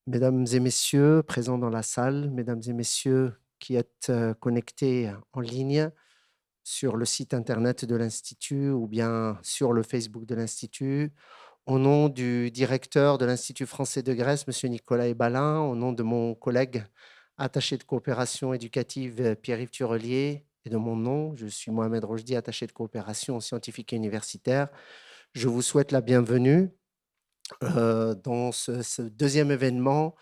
Mesdames et messieurs présents dans la salle, mesdames et messieurs qui êtes connectés en ligne sur le site internet de l'Institut ou bien sur le Facebook de l'Institut, au nom du directeur de l'Institut français de Grèce, M. Nicolas Ebalin, au nom de mon collègue attaché de coopération éducative Pierre-Yves Turelier et de mon nom, je suis Mohamed Rojdi, attaché de coopération scientifique et universitaire, je vous souhaite la bienvenue dans ce deuxième événement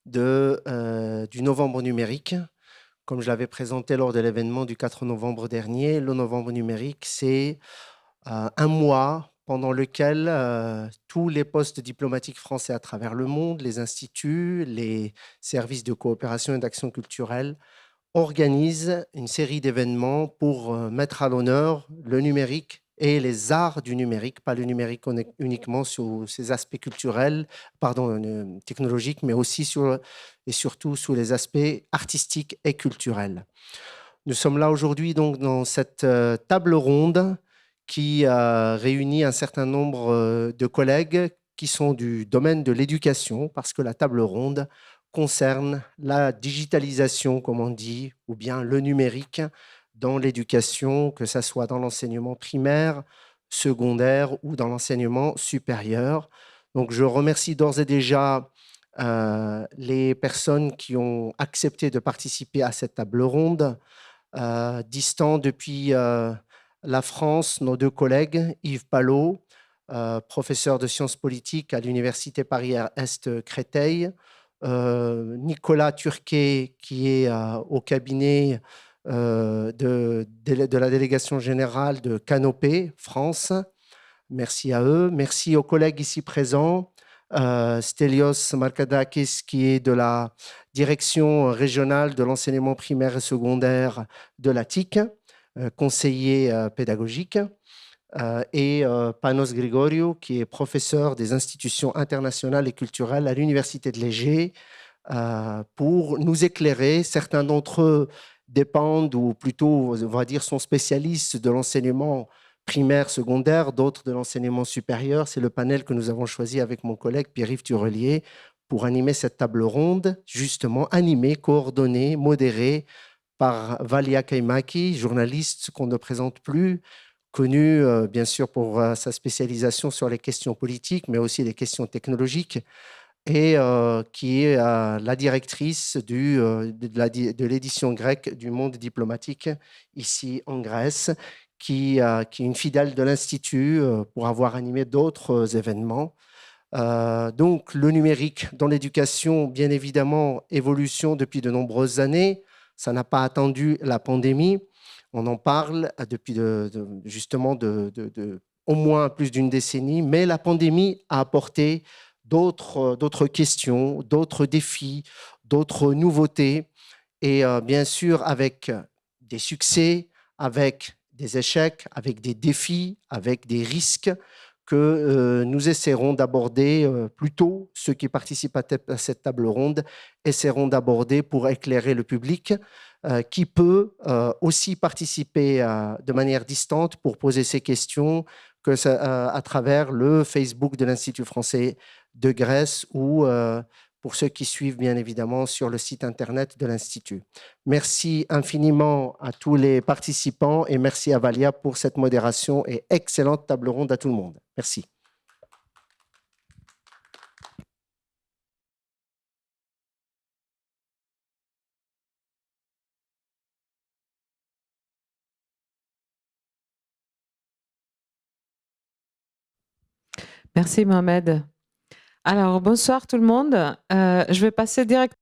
du novembre numérique. Comme je l'avais présenté lors de l'événement du 4 novembre dernier, le novembre numérique, c'est un mois pendant lequel tous les postes diplomatiques français à travers le monde, les instituts, les services de coopération et d'action culturelle organisent une série d'événements pour mettre à l'honneur le numérique et les arts du numérique, pas le numérique uniquement sous ses aspects culturels, technologiques, mais aussi et surtout sous les aspects artistiques et culturels. Nous sommes là aujourd'hui donc dans cette table ronde qui réunit un certain nombre de collègues qui sont du domaine de l'éducation, parce que la table ronde concerne la digitalisation, comme on dit, ou bien le numérique dans l'éducation, que ce soit dans l'enseignement primaire, secondaire ou dans l'enseignement supérieur. Donc, je remercie d'ores et déjà les personnes qui ont accepté de participer à cette table ronde. Distant depuis la France, nos deux collègues, Yves Palot, professeur de sciences politiques à l'Université Paris-Est Créteil, Nicolas Turquet, qui est au cabinet de la délégation générale de Canopé France. Merci à eux. Merci aux collègues ici présents. Stelios Markadakis, qui est de la direction régionale de l'enseignement primaire et secondaire de la TIC, conseiller pédagogique, et Panos Grigoriou, qui est professeur des institutions internationales et culturelles à l'Université de Léger, pour nous éclairer. Certains d'entre eux dépendent, ou plutôt, on va dire, sont spécialistes de l'enseignement primaire, secondaire, d'autres de l'enseignement supérieur. C'est le panel que nous avons choisi avec mon collègue Pierre-Yves Turelier pour animer cette table ronde, justement animée, coordonnée, modérée par Valia Kaimaki, journaliste qu'on ne présente plus, connue bien sûr pour sa spécialisation sur les questions politiques, mais aussi les questions technologiques, et qui est la directrice de l'édition grecque du Monde diplomatique ici en Grèce, qui est une fidèle de l'Institut pour avoir animé d'autres événements. Donc, le numérique dans l'éducation, bien évidemment, évolution depuis de nombreuses années. Ça n'a pas attendu la pandémie. On en parle depuis justement au moins plus d'une décennie, mais la pandémie a apporté d'autres questions, d'autres défis, d'autres nouveautés. Et bien sûr, avec des succès, avec des échecs, avec des défis, avec des risques que nous essaierons d'aborder, plutôt ceux qui participent à cette table ronde essaieront d'aborder pour éclairer le public qui peut aussi participer de manière distante pour poser ses questions à travers le Facebook de l'Institut français de Grèce ou pour ceux qui suivent bien évidemment sur le site internet de l'Institut. Merci infiniment à tous les participants et merci à Valia pour cette modération et excellente table ronde à tout le monde. Merci. Merci Mohamed. Alors, bonsoir tout le monde. Je vais passer directement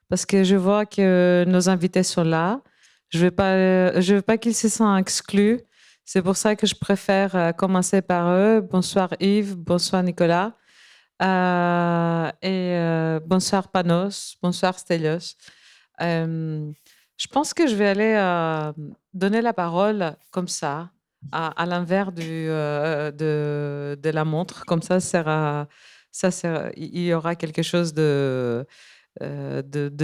parce que je vois que nos invités sont là. Je veux pas qu'ils se sentent exclus. C'est pour ça que je préfère commencer par eux. Bonsoir Yves, bonsoir Nicolas. Bonsoir Panos, bonsoir Stelios. Je pense que je vais aller donner la parole comme ça, à l'envers de la montre. Comme ça, il y aura quelque chose de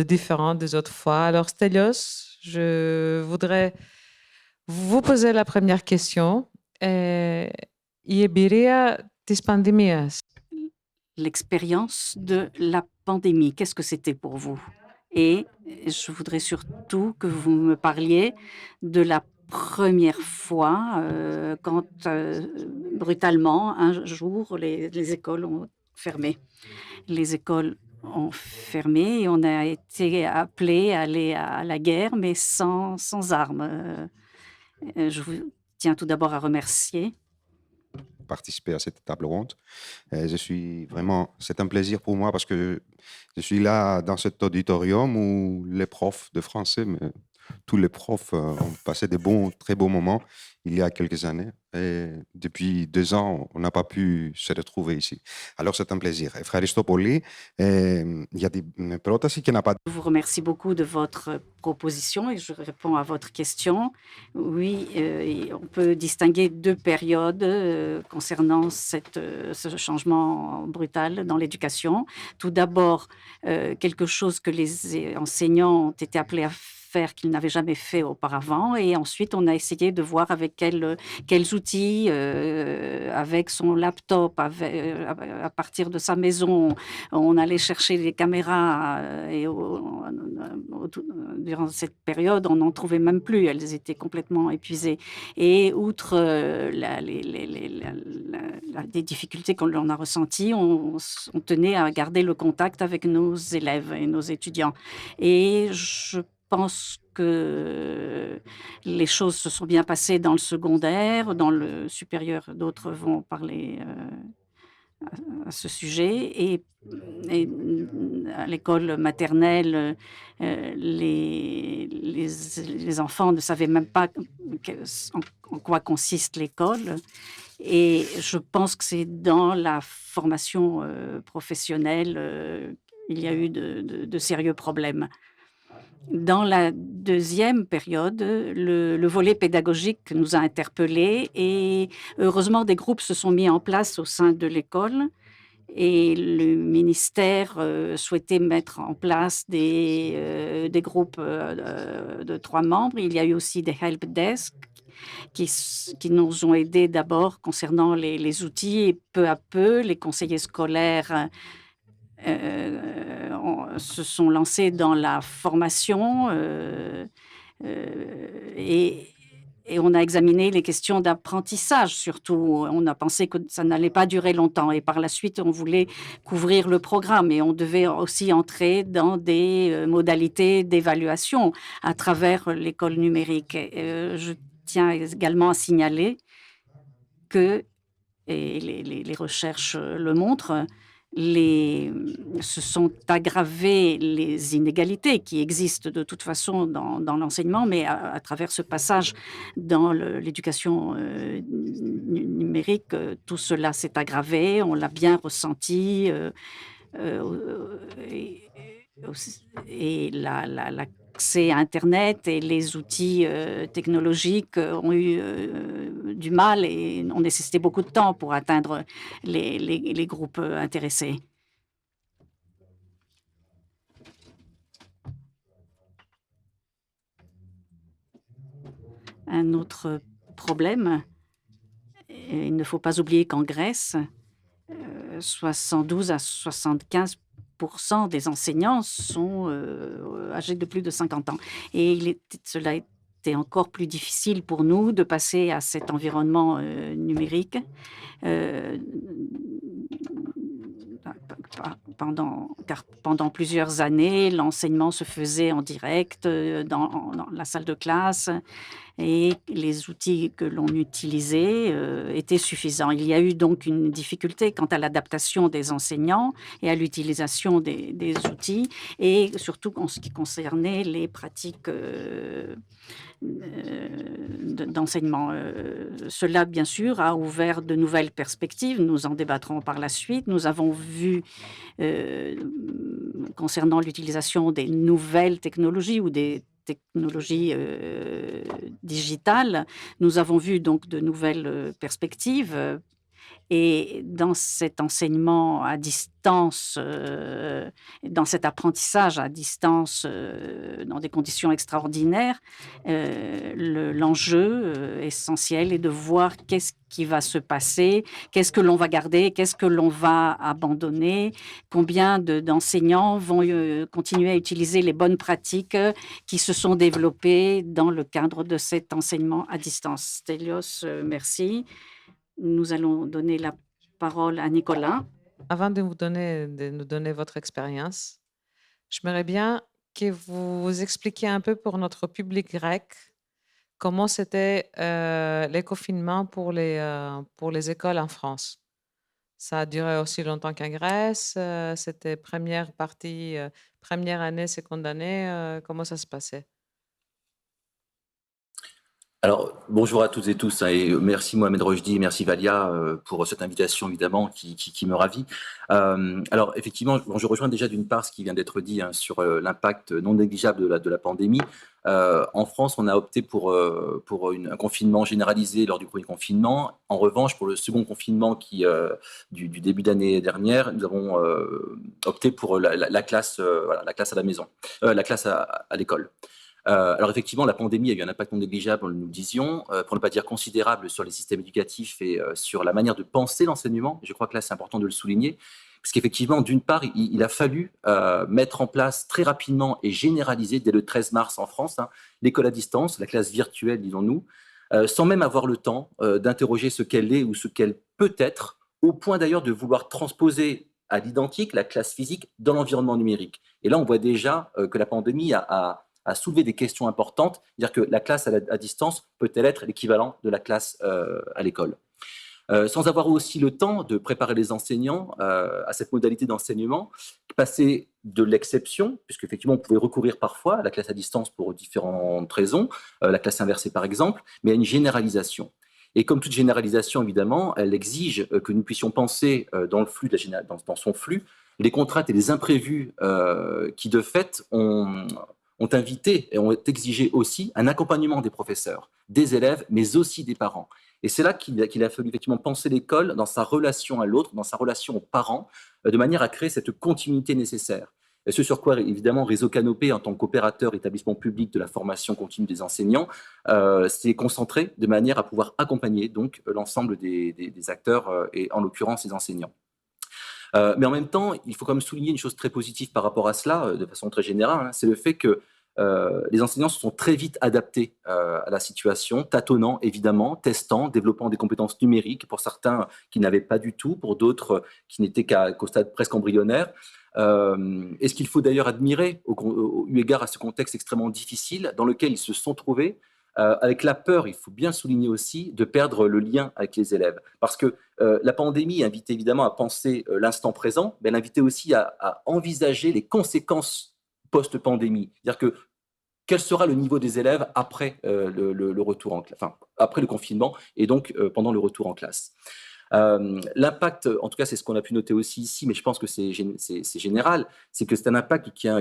différent des autres fois. Alors, Stelios, je voudrais vous poser la première question. Η εμπειρία της πανδημίας l'expérience de la pandémie. Qu'est-ce que c'était pour vous? Et je voudrais surtout que vous me parliez de la première fois, quand, brutalement, un jour, les écoles ont fermé. Les écoles ont fermé et on a été appelés à aller à la guerre, mais sans armes. Je vous tiens tout d'abord à remercier. Participer à cette table ronde. C'est un plaisir pour moi parce que je suis là dans cet auditorium où les profs de français, mais tous les profs ont passé très beaux moments il y a quelques années. Et depuis 2 ans, on n'a pas pu se retrouver ici. Alors c'est un plaisir. Ευχαριστώ πολύ. Για την πρόταση και να απαντήσω. Je vous remercie beaucoup de votre proposition et je réponds à votre question. Oui, on peut distinguer 2 périodes concernant ce changement brutal dans l'éducation. Tout d'abord, quelque chose que les enseignants ont été appelés à faire qu'ils n'avaient jamais fait auparavant, et ensuite on a essayé de voir avec quels outils, avec son laptop, à partir de sa maison, on allait chercher des caméras, et durant cette période, on n'en trouvait même plus. Elles étaient complètement épuisées. Et outre des difficultés qu'on a ressenties, on tenait à garder le contact avec nos élèves et nos étudiants. Et je pense que les choses se sont bien passées dans le secondaire, dans le supérieur. D'autres vont parler à ce sujet. Et à l'école maternelle, les enfants ne savaient même pas en quoi consiste l'école. Et je pense que c'est dans la formation professionnelle il y a eu de sérieux problèmes. Dans la deuxième période, le volet pédagogique nous a interpellés, et heureusement des groupes se sont mis en place au sein de l'école, et le ministère souhaitait mettre en place des groupes de 3 membres. Il y a eu aussi des help desks qui nous ont aidés d'abord concernant les outils, et peu à peu, les conseillers scolaires se sont lancés dans la formation, et on a examiné les questions d'apprentissage surtout. On a pensé que ça n'allait pas durer longtemps, et par la suite, on voulait couvrir le programme, et on devait aussi entrer dans des modalités d'évaluation à travers l'école numérique. Je tiens également à signaler que, et les recherches le montrent, se sont aggravées les inégalités qui existent de toute façon dans l'enseignement, mais à travers ce passage dans l'éducation numérique, tout cela s'est aggravé, on l'a bien ressenti, et l'accès à Internet et les outils technologiques ont eu du mal, et ont nécessité beaucoup de temps pour atteindre les groupes intéressés. Un autre problème, il ne faut pas oublier qu'en Grèce, 72 à 75 des enseignants sont âgés de plus de 50 ans. Et cela était encore plus difficile pour nous de passer à cet environnement numérique. Car pendant plusieurs années, l'enseignement se faisait en direct dans la salle de classe, et les outils que l'on utilisait étaient suffisants. Il y a eu donc une difficulté quant à l'adaptation des enseignants et à l'utilisation des outils, et surtout en ce qui concernait les pratiques d'enseignement. Cela, bien sûr, a ouvert de nouvelles perspectives. Nous en débattrons par la suite. Nous avons vu, concernant l'utilisation des nouvelles technologies ou des technologies digitales, nous avons vu donc de nouvelles perspectives, Et dans cet enseignement à distance, dans cet apprentissage à distance, dans des conditions extraordinaires, l'enjeu essentiel est de voir qu'est-ce qui va se passer, qu'est-ce que l'on va garder, qu'est-ce que l'on va abandonner, combien d'enseignants vont continuer à utiliser les bonnes pratiques qui se sont développées dans le cadre de cet enseignement à distance. Stelios, merci. Nous allons donner la parole à Nicolas. Avant de nous donner votre expérience, j'aimerais bien que vous expliquiez un peu pour notre public grec comment c'était les confinements pour les écoles en France. Ça a duré aussi longtemps qu'en Grèce. C'était première partie, première année, seconde année. Comment ça se passait? Alors, bonjour à toutes et tous, et merci Mohamed Rojdi et merci Valia pour cette invitation évidemment qui me ravit. Alors effectivement, je rejoins déjà d'une part ce qui vient d'être dit sur l'impact non négligeable de la pandémie. En France, on a opté pour un confinement généralisé lors du premier confinement. En revanche, pour le second confinement du début d'année dernière, nous avons opté pour la classe, la classe à la maison, la classe à l'école. Alors effectivement, la pandémie a eu un impact non négligeable, nous le disions, pour ne pas dire considérable sur les systèmes éducatifs et sur la manière de penser l'enseignement. Je crois que là, c'est important de le souligner, parce qu'effectivement, d'une part, il a fallu mettre en place très rapidement et généraliser dès le 13 mars en France l'école à distance, la classe virtuelle, disons-nous, sans même avoir le temps d'interroger ce qu'elle est ou ce qu'elle peut être, au point d'ailleurs de vouloir transposer à l'identique la classe physique dans l'environnement numérique. Et là, on voit déjà que la pandémie a soulevé des questions importantes, c'est-à-dire que la classe à distance peut-elle être l'équivalent de la classe à l'école. Sans avoir aussi le temps de préparer les enseignants à cette modalité d'enseignement, passer de l'exception, puisque effectivement on pouvait recourir parfois à la classe à distance pour différentes raisons, la classe inversée par exemple, mais à une généralisation. Et comme toute généralisation, évidemment, elle exige que nous puissions penser dans le flux dans son flux, les contraintes et les imprévus qui de fait ont invité et ont exigé aussi un accompagnement des professeurs, des élèves, mais aussi des parents. Et c'est là qu'il a fallu effectivement penser l'école dans sa relation à l'autre, dans sa relation aux parents, de manière à créer cette continuité nécessaire. Et ce sur quoi, évidemment, Réseau Canopé, en tant qu'opérateur établissement public de la formation continue des enseignants, s'est concentré de manière à pouvoir accompagner donc l'ensemble des acteurs et en l'occurrence les enseignants. Mais en même temps, il faut quand même souligner une chose très positive par rapport à cela, de façon très générale, c'est le fait que les enseignants se sont très vite adaptés à la situation, tâtonnant évidemment, testant, développant des compétences numériques, pour certains qui n'avaient pas du tout, pour d'autres qui n'étaient qu'au stade presque embryonnaire. Et ce qu'il faut d'ailleurs admirer, eu égard à ce contexte extrêmement difficile dans lequel ils se sont trouvés, avec la peur, il faut bien souligner aussi, de perdre le lien avec les élèves. Parce que la pandémie invite évidemment à penser l'instant présent, mais elle invitait aussi à envisager les conséquences post-pandémie. C'est-à-dire que quel sera le niveau des élèves après le retour en classe, enfin, après le confinement et donc pendant le retour en classe. L'impact, en tout cas, c'est ce qu'on a pu noter aussi ici, mais je pense que c'est général, c'est que c'est un impact qui est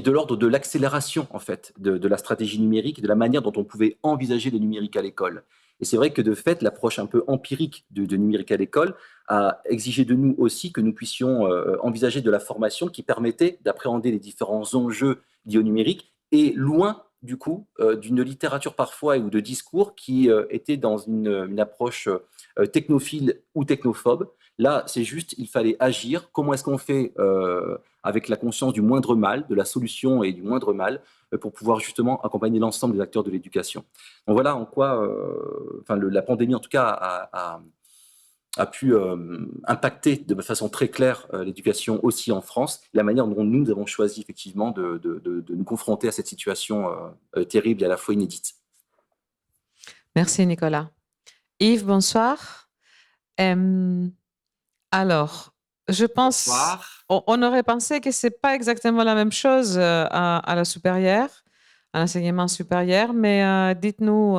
de l'ordre de l'accélération en fait de la stratégie numérique et de la manière dont on pouvait envisager le numérique à l'école. Et c'est vrai que de fait, l'approche un peu empirique de numérique à l'école a exigé de nous aussi que nous puissions envisager de la formation qui permettait d'appréhender les différents enjeux liés au numérique et loin du coup d'une littérature parfois ou de discours qui était dans une approche technophile ou technophobe. Là, c'est juste, il fallait agir. Comment est-ce qu'on fait avec la conscience du moindre mal, de la solution et du moindre mal, pour pouvoir justement accompagner l'ensemble des acteurs de l'éducation. Donc voilà en quoi la pandémie, en tout cas, a pu impacter de façon très claire l'éducation aussi en France, la manière dont nous avons choisi effectivement de nous confronter à cette situation terrible et à la fois inédite. Merci Nicolas. Yves, bonsoir. Alors, je pense, Bonsoir. on aurait pensé que c'est pas exactement la même chose à la supérieure, à l'enseignement supérieur, mais dites-nous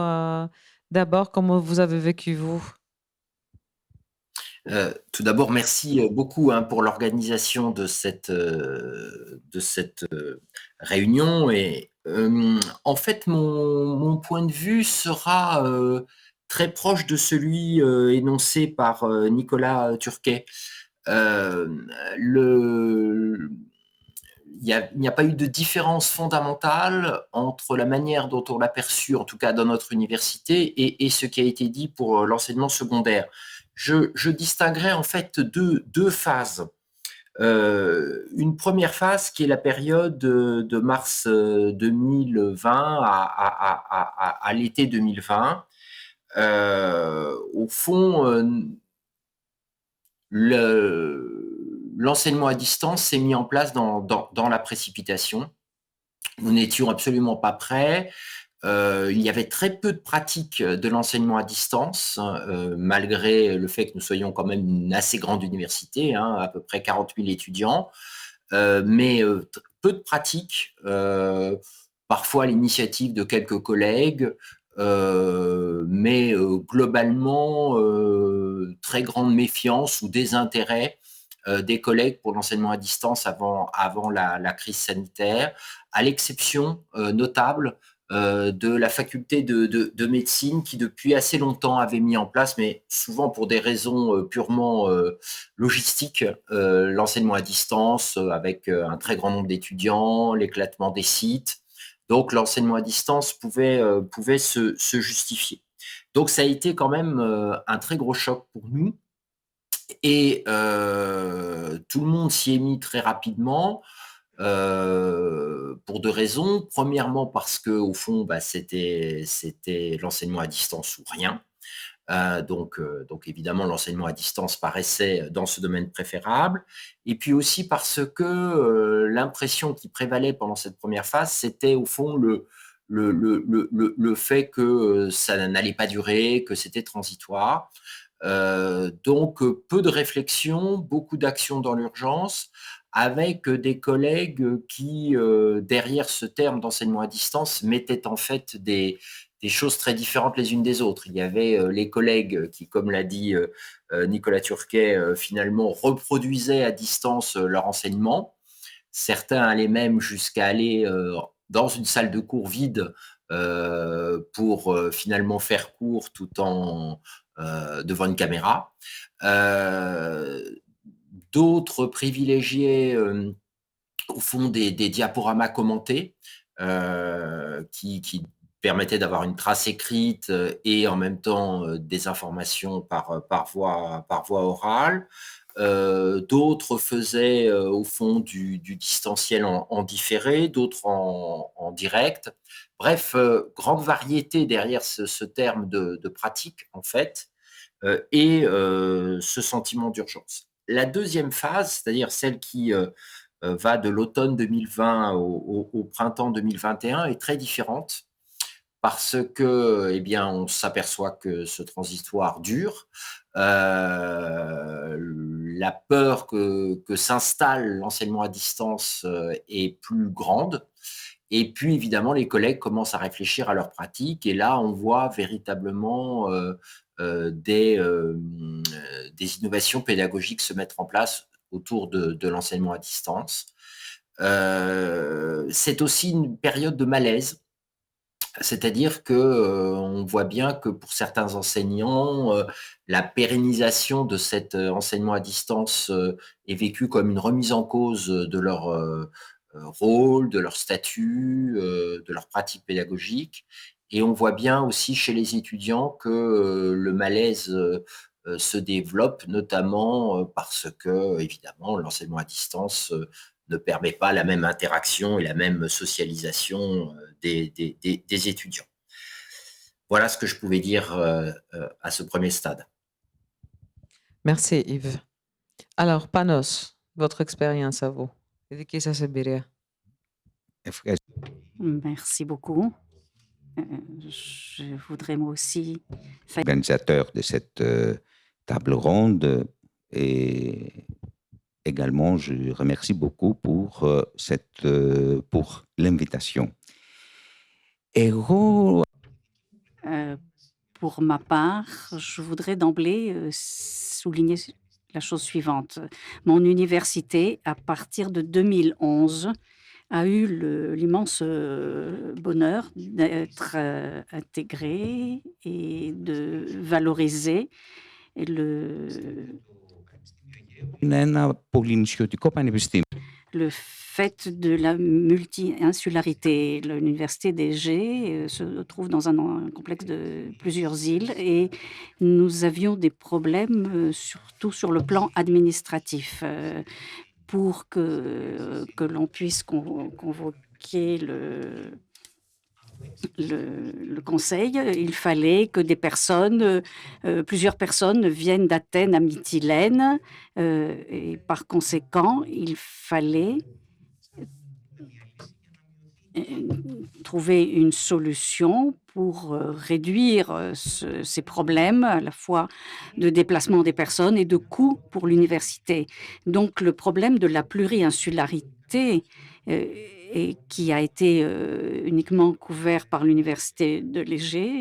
d'abord comment vous avez vécu vous. Tout d'abord, merci beaucoup pour l'organisation de cette réunion. Et en fait, mon point de vue sera très proche de celui énoncé par Nicolas Turquet. Le il n'y a pas eu de différence fondamentale entre la manière dont on l'a perçu, en tout cas dans notre université, et ce qui a été dit pour l'enseignement secondaire. Je distinguerais en fait deux phases. Une première phase qui est la période de mars 2020 à l'été 2020. Au fond, l'enseignement à distance s'est mis en place dans la précipitation. Nous n'étions absolument pas prêts. Il y avait très peu de pratiques de l'enseignement à distance, malgré le fait que nous soyons quand même une assez grande université, hein, à peu près 40 000 étudiants, mais peu de pratiques, parfois à l'initiative de quelques collègues, mais globalement, très grande méfiance ou désintérêt des collègues pour l'enseignement à distance avant la crise sanitaire, à l'exception notable de la faculté de médecine qui depuis assez longtemps avait mis en place, mais souvent pour des raisons purement logistiques, l'enseignement à distance avec un très grand nombre d'étudiants, l'éclatement des sites. Donc l'enseignement à distance pouvait se justifier. Donc ça a été quand même un très gros choc pour nous. Et tout le monde s'y est mis très rapidement pour deux raisons. Premièrement, parce qu'au fond, c'était l'enseignement à distance ou rien. Donc évidemment, l'enseignement à distance paraissait dans ce domaine préférable. Et puis aussi parce que l'impression qui prévalait pendant cette première phase, c'était au fond le fait que ça n'allait pas durer, que c'était transitoire. Donc, peu de réflexion, beaucoup d'actions dans l'urgence, avec des collègues qui, derrière ce terme d'enseignement à distance, mettaient en fait des choses très différentes les unes des autres. Il y avait les collègues qui, comme l'a dit Nicolas Turquet, finalement reproduisaient à distance leur enseignement. Certains allaient même jusqu'à aller dans une salle de cours vide pour finalement faire cours tout en devant une caméra. D'autres privilégiés, au fond, des diaporamas commentés qui permettaient d'avoir une trace écrite et en même temps des informations par voie orale. D'autres faisaient au fond du distanciel en différé, d'autres en direct. Bref, grande variété derrière ce terme de pratique, en fait, et ce sentiment d'urgence. La deuxième phase, c'est-à-dire celle qui va de l'automne 2020 au printemps 2021, est très différente parce que, eh bien, on s'aperçoit que ce transitoire dure. La peur que s'installe l'enseignement à distance est plus grande. Et puis, évidemment, les collègues commencent à réfléchir à leur pratique. Et là, on voit véritablement des innovations pédagogiques se mettre en place autour de l'enseignement à distance. C'est aussi une période de malaise. C'est-à-dire que on voit bien que pour certains enseignants, la pérennisation de cet enseignement à distance est vécue comme une remise en cause de leur rôle, de leur statut, de leur pratique pédagogique. Et on voit bien aussi chez les étudiants que le malaise se développe, notamment parce que, évidemment, l'enseignement à distance ne permet pas la même interaction et la même socialisation des étudiants. Voilà ce que je pouvais dire à ce premier stade. Merci Yves. Alors, Panos, votre expérience à vous. Et de qui ça servirait? Merci beaucoup. Je voudrais moi aussi faire Organisateur de cette table ronde et également je remercie beaucoup pour pour l'invitation. Pour ma part, je voudrais d'emblée souligner la chose suivante. Mon université, à partir de 2011, a eu l'immense bonheur d'être intégrée et de valoriser le, Είναι ένα πολυνησιωτικό πανεπιστήμιο. le fait de la multi-insularité. L'université d'Égée se trouve dans un complexe de plusieurs îles et nous avions des problèmes, surtout sur le plan administratif, pour que l'on puisse convoquer le conseil. Il fallait que des personnes, plusieurs personnes viennent d'Athènes à Mytilène, et par conséquent, il fallait trouver une solution pour réduire ces problèmes, à la fois de déplacement des personnes et de coûts pour l'université. Donc le problème de la pluri-insularité, et qui a été uniquement couvert par l'université de l'Égée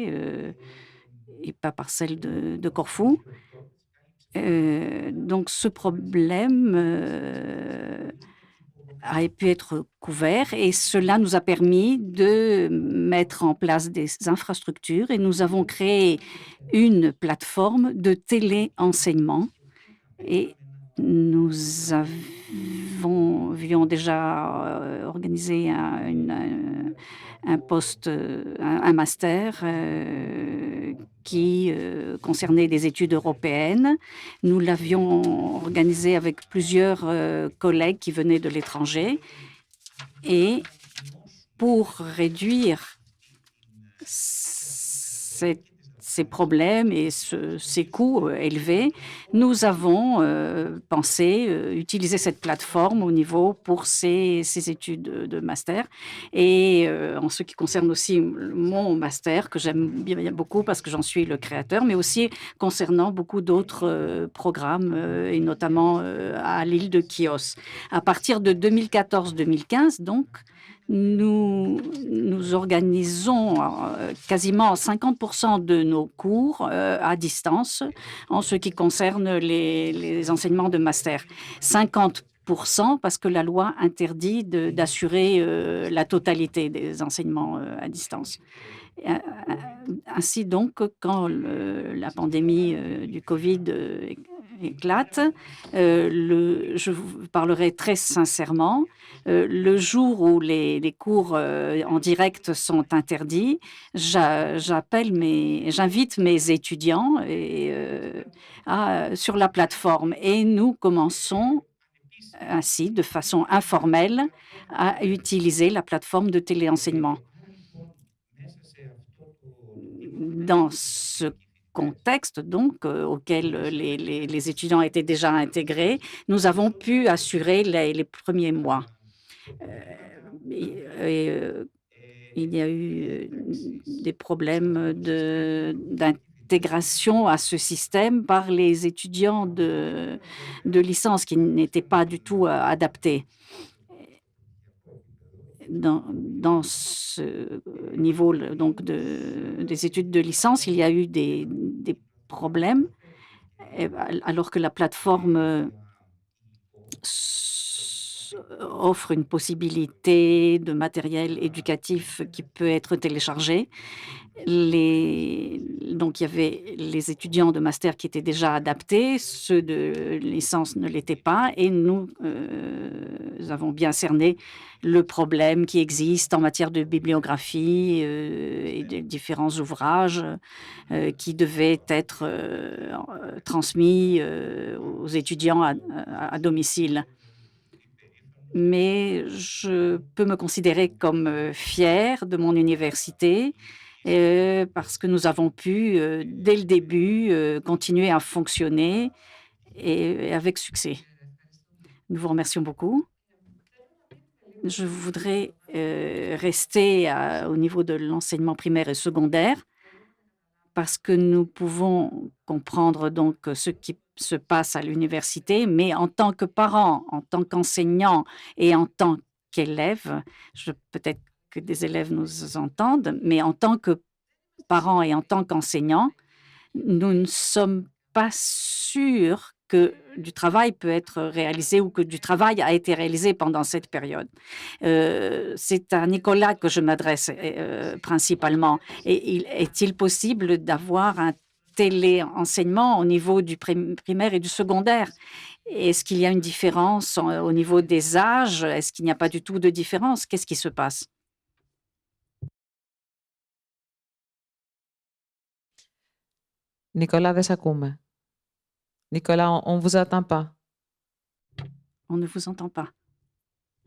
et pas par celle de Corfou. Donc ce problème a pu être couvert et cela nous a permis de mettre en place des infrastructures et nous avons créé une plateforme de téléenseignement et nous avions déjà organisé un master qui concernait des études européennes. Nous l'avions organisé avec plusieurs collègues qui venaient de l'étranger. Et pour réduire ces problèmes et ces coûts élevés, nous avons pensé utiliser cette plateforme au niveau pour ces études de master. Et en ce qui concerne aussi mon master, que j'aime bien beaucoup parce que j'en suis le créateur, mais aussi concernant beaucoup d'autres programmes, et notamment à l'île de Chios. À partir de 2014-2015, donc, nous organisons quasiment 50% de nos cours à distance en ce qui concerne les enseignements de master. 50% parce que la loi interdit d'assurer la totalité des enseignements à distance. Ainsi donc, quand la pandémie du Covid éclate, je vous parlerai très sincèrement, le jour où les cours en direct sont interdits, j'invite mes étudiants sur la plateforme et nous commençons ainsi, de façon informelle, à utiliser la plateforme de téléenseignement. Dans ce contexte donc auquel les étudiants étaient déjà intégrés, nous avons pu assurer les premiers mois. Il y a eu des problèmes d'intégration à ce système par les étudiants de licence qui n'étaient pas du tout adaptés. Dans ce niveau donc des études de licence, il y a eu des problèmes, alors que la plateforme offre une possibilité de matériel éducatif qui peut être téléchargé. Donc, il y avait les étudiants de master qui étaient déjà adaptés, ceux de licence ne l'étaient pas, et nous avons bien cerné le problème qui existe en matière de bibliographie et de différents ouvrages qui devaient être transmis aux étudiants à domicile. Mais je peux me considérer comme fière de mon université parce que nous avons pu, dès le début, continuer à fonctionner et avec succès. Nous vous remercions beaucoup. Je voudrais rester au niveau de l'enseignement primaire et secondaire parce que nous pouvons comprendre donc ce qui se passe à l'université, mais en tant que parent, en tant qu'enseignant et en tant qu'élève, peut-être que des élèves nous entendent, mais en tant que parents et en tant qu'enseignants, nous ne sommes pas sûrs que du travail peut être réalisé ou que du travail a été réalisé pendant cette période. C'est à Nicolas que je m'adresse principalement. Et est-il possible d'avoir un téléenseignement au niveau du primaire et du secondaire? Est-ce qu'il y a une différence au niveau des âges? Est-ce qu'il n'y a pas du tout de différence? Qu'est-ce qui se passe? Nicolas, δεν σε ακούμε. Nicolas, on ne vous attend pas. On ne vous entend pas.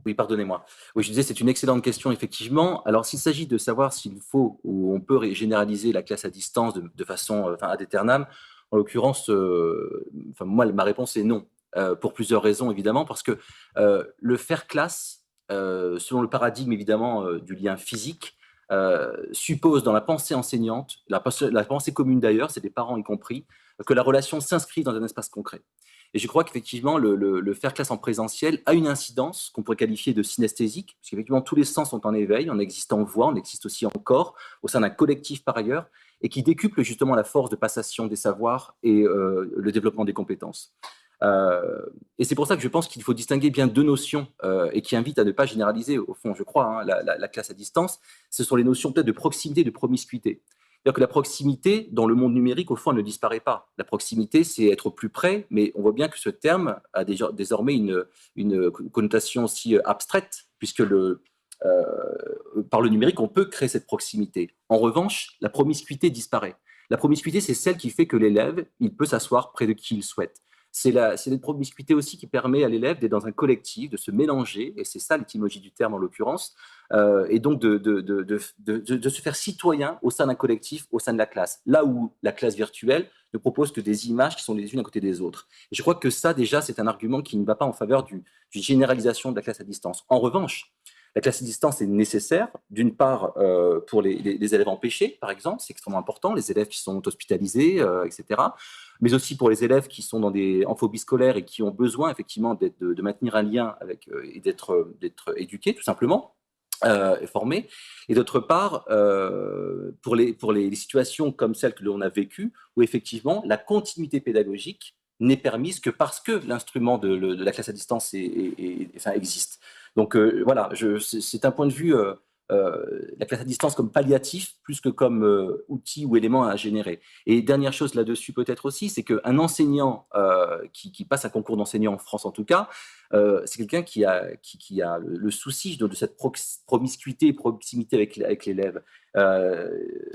Oui, pardonnez-moi. Oui, je disais, c'est une excellente question, effectivement. Alors, s'il s'agit de savoir s'il faut ou on peut généraliser la classe à distance de façon ad aeternam, en l'occurrence, moi, ma réponse est non, pour plusieurs raisons, évidemment, parce que le faire classe, selon le paradigme, évidemment, du lien physique, suppose dans la pensée enseignante, la pensée commune d'ailleurs, c'est des parents y compris, que la relation s'inscrive dans un espace concret. Et je crois qu'effectivement, le faire classe en présentiel a une incidence qu'on pourrait qualifier de synesthésique, parce qu'effectivement, tous les sens sont en éveil, on existe en voix, on existe aussi en corps, au sein d'un collectif par ailleurs, et qui décuple justement la force de passation des savoirs et le développement des compétences. Et c'est pour ça que je pense qu'il faut distinguer bien deux notions et qui invitent à ne pas généraliser, au fond, je crois, la classe à distance. Ce sont les notions peut-être de proximité et de promiscuité. C'est-à-dire que la proximité, dans le monde numérique, au fond, elle ne disparaît pas. La proximité, c'est être plus près, mais on voit bien que ce terme a désormais une connotation aussi abstraite, puisque par le numérique, on peut créer cette proximité. En revanche, la promiscuité disparaît. La promiscuité, c'est celle qui fait que l'élève, il peut s'asseoir près de qui il souhaite. C'est la promiscuité aussi qui permet à l'élève d'être dans un collectif, de se mélanger, et c'est ça l'étymologie du terme en l'occurrence, et donc de se faire citoyen au sein d'un collectif, au sein de la classe, là où la classe virtuelle ne propose que des images qui sont les unes à côté des autres. Et je crois que ça, déjà, c'est un argument qui ne va pas en faveur d'une généralisation de la classe à distance. En revanche, la classe à distance est nécessaire, d'une part pour les élèves empêchés, par exemple, c'est extrêmement important, les élèves qui sont hospitalisés, etc., mais aussi pour les élèves qui sont en phobie scolaire et qui ont besoin effectivement de maintenir un lien avec, et d'être éduqués, tout simplement, et formés. Et d'autre part, pour les situations comme celles que l'on a vécues, où effectivement la continuité pédagogique n'est permise que parce que l'instrument de la classe à distance existe. Donc voilà, c'est un point de vue, la classe à distance comme palliatif, plus que comme outil ou élément à générer. Et dernière chose là-dessus peut-être aussi, c'est qu'un enseignant qui passe un concours d'enseignant en France en tout cas, c'est quelqu'un qui a le souci de cette promiscuité et proximité avec l'élève.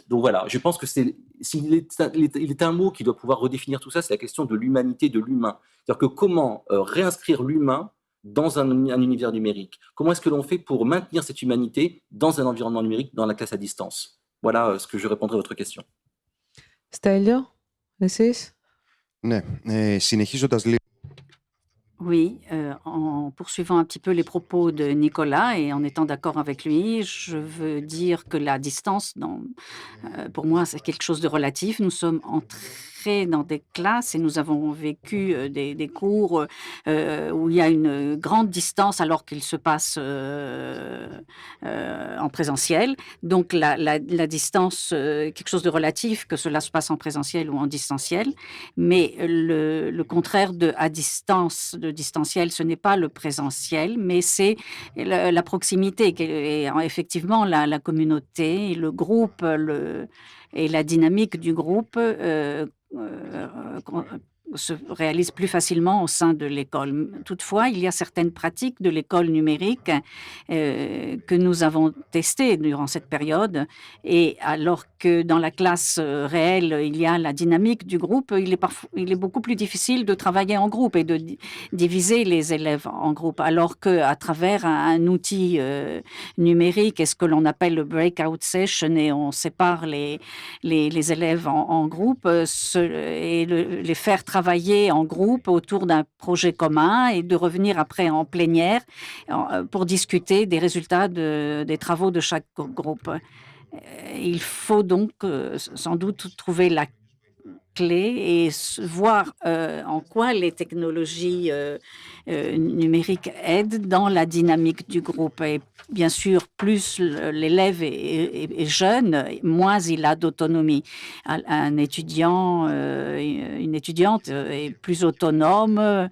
Donc voilà, je pense que s'il est un mot qui doit pouvoir redéfinir tout ça, c'est la question de l'humanité, de l'humain. C'est-à-dire que comment réinscrire l'humain dans un univers numérique? Comment est-ce que l'on fait pour maintenir cette humanité dans un environnement numérique, dans la classe à distance? Voilà ce que je répondrai à votre question. Στέλιο, εσείς? Ναι, συνεχίζοντας λίγο. Oui, en poursuivant un petit peu les propos de Nicolas et en étant d'accord avec lui, je veux dire que la distance, pour moi, c'est quelque chose de relatif. Nous sommes entrés dans des classes et nous avons vécu des cours où il y a une grande distance alors qu'il se passe en présentiel. Donc la distance, quelque chose de relatif, que cela se passe en présentiel ou en distanciel. Mais le contraire de à distance, de distanciel, ce n'est pas le présentiel, mais c'est la proximité et effectivement la communauté, le groupe, et la dynamique du groupe se réalise plus facilement au sein de l'école. Toutefois, il y a certaines pratiques de l'école numérique que nous avons testées durant cette période. Et alors que dans la classe réelle, il y a la dynamique du groupe, il est beaucoup plus difficile de travailler en groupe et de diviser les élèves en groupe. Alors qu'à travers un outil numérique et ce que l'on appelle le breakout session, et on sépare les élèves en groupe et les faire travailler en groupe autour d'un projet commun et de revenir après en plénière pour discuter des résultats des travaux de chaque groupe. Il faut donc sans doute trouver clé et voir en quoi les technologies numériques aident dans la dynamique du groupe. Et bien sûr, plus l'élève est jeune, moins il a d'autonomie. Un étudiant, une étudiante est plus autonome.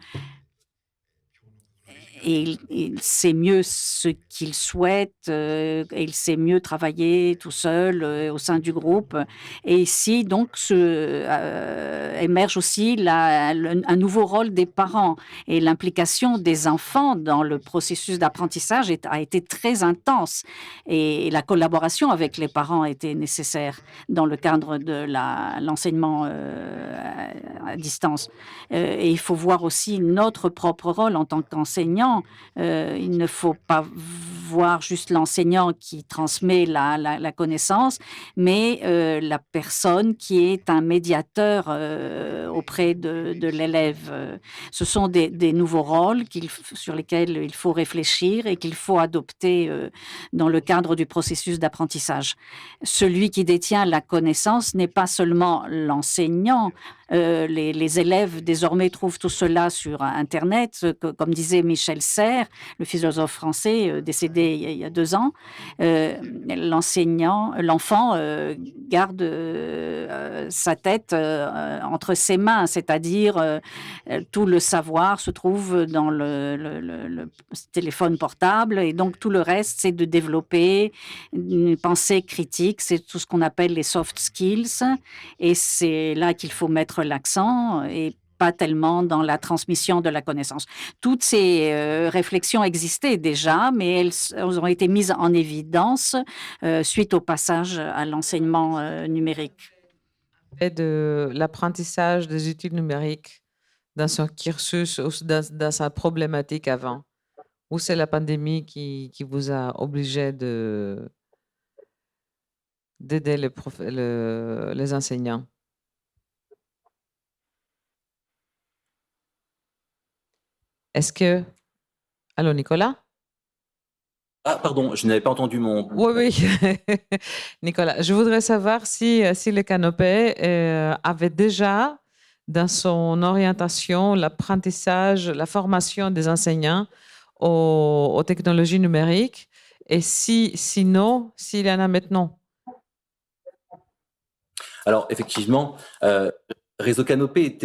Et il sait mieux ce qu'il souhaite, et il sait mieux travailler tout seul au sein du groupe. Et ici, donc, émerge aussi un nouveau rôle des parents. Et l'implication des enfants dans le processus d'apprentissage a été très intense. Et la collaboration avec les parents a été nécessaire dans le cadre de l'enseignement à distance. Et il faut voir aussi notre propre rôle en tant qu'enseignant. Il ne faut pas voir juste l'enseignant qui transmet la connaissance, mais la personne qui est un médiateur auprès de l'élève. Ce sont des nouveaux rôles sur lesquels il faut réfléchir et qu'il faut adopter dans le cadre du processus d'apprentissage. Celui qui détient la connaissance n'est pas seulement l'enseignant. Les élèves désormais trouvent tout cela sur Internet, comme disait Michel Serres, le philosophe français décédé il y a 2 ans. L'enfant garde sa tête entre ses mains, c'est-à-dire tout le savoir se trouve dans le téléphone portable et donc tout le reste, c'est de développer une pensée critique, c'est tout ce qu'on appelle les soft skills et c'est là qu'il faut mettre l'accent et pas tellement dans la transmission de la connaissance. Toutes ces réflexions existaient déjà, mais elles ont été mises en évidence suite au passage à l'enseignement numérique. Et de l'apprentissage des outils numériques dans son cursus, dans sa problématique avant, ou c'est la pandémie qui vous a obligé d'aider les enseignants? Est-ce que... Allô, Nicolas? Ah, pardon, je n'avais pas entendu mon... Oui, oui. Nicolas, je voudrais savoir si le Canopé avait déjà dans son orientation l'apprentissage, la formation des enseignants aux technologies numériques et sinon, s'il y en a maintenant. Alors, effectivement, Réseau Canopé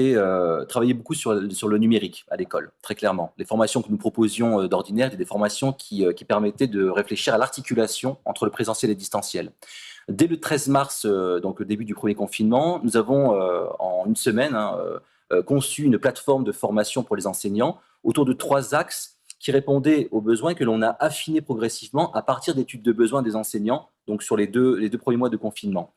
travaillait beaucoup sur le numérique à l'école, très clairement. Les formations que nous proposions d'ordinaire étaient des formations qui permettaient de réfléchir à l'articulation entre le présentiel et le distanciel. Dès le 13 mars, donc le début du premier confinement, nous avons en une semaine conçu une plateforme de formation pour les enseignants autour de 3 axes qui répondaient aux besoins que l'on a affinés progressivement à partir d'études de besoins des enseignants, donc sur les deux premiers mois de confinement.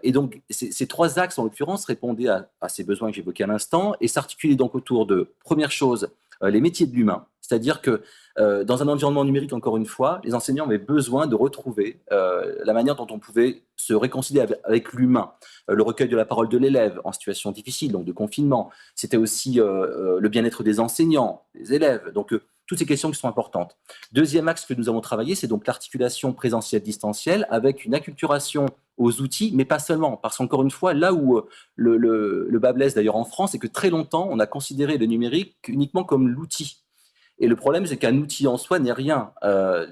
Et donc, ces 3 axes, en l'occurrence, répondaient à ces besoins que j'évoquais à l'instant et s'articulaient donc autour de, première chose, les métiers de l'humain. C'est-à-dire que dans un environnement numérique, encore une fois, les enseignants avaient besoin de retrouver la manière dont on pouvait se réconcilier avec l'humain. Le recueil de la parole de l'élève en situation difficile, donc de confinement. C'était aussi le bien-être des enseignants, des élèves. Donc, toutes ces questions qui sont importantes. Deuxième axe que nous avons travaillé, c'est donc l'articulation présentielle-distancielle avec une acculturation aux outils, mais pas seulement. Parce qu'encore une fois, là où le bas blesse d'ailleurs en France, c'est que très longtemps, on a considéré le numérique uniquement comme l'outil. Et le problème, c'est qu'un outil en soi n'est rien.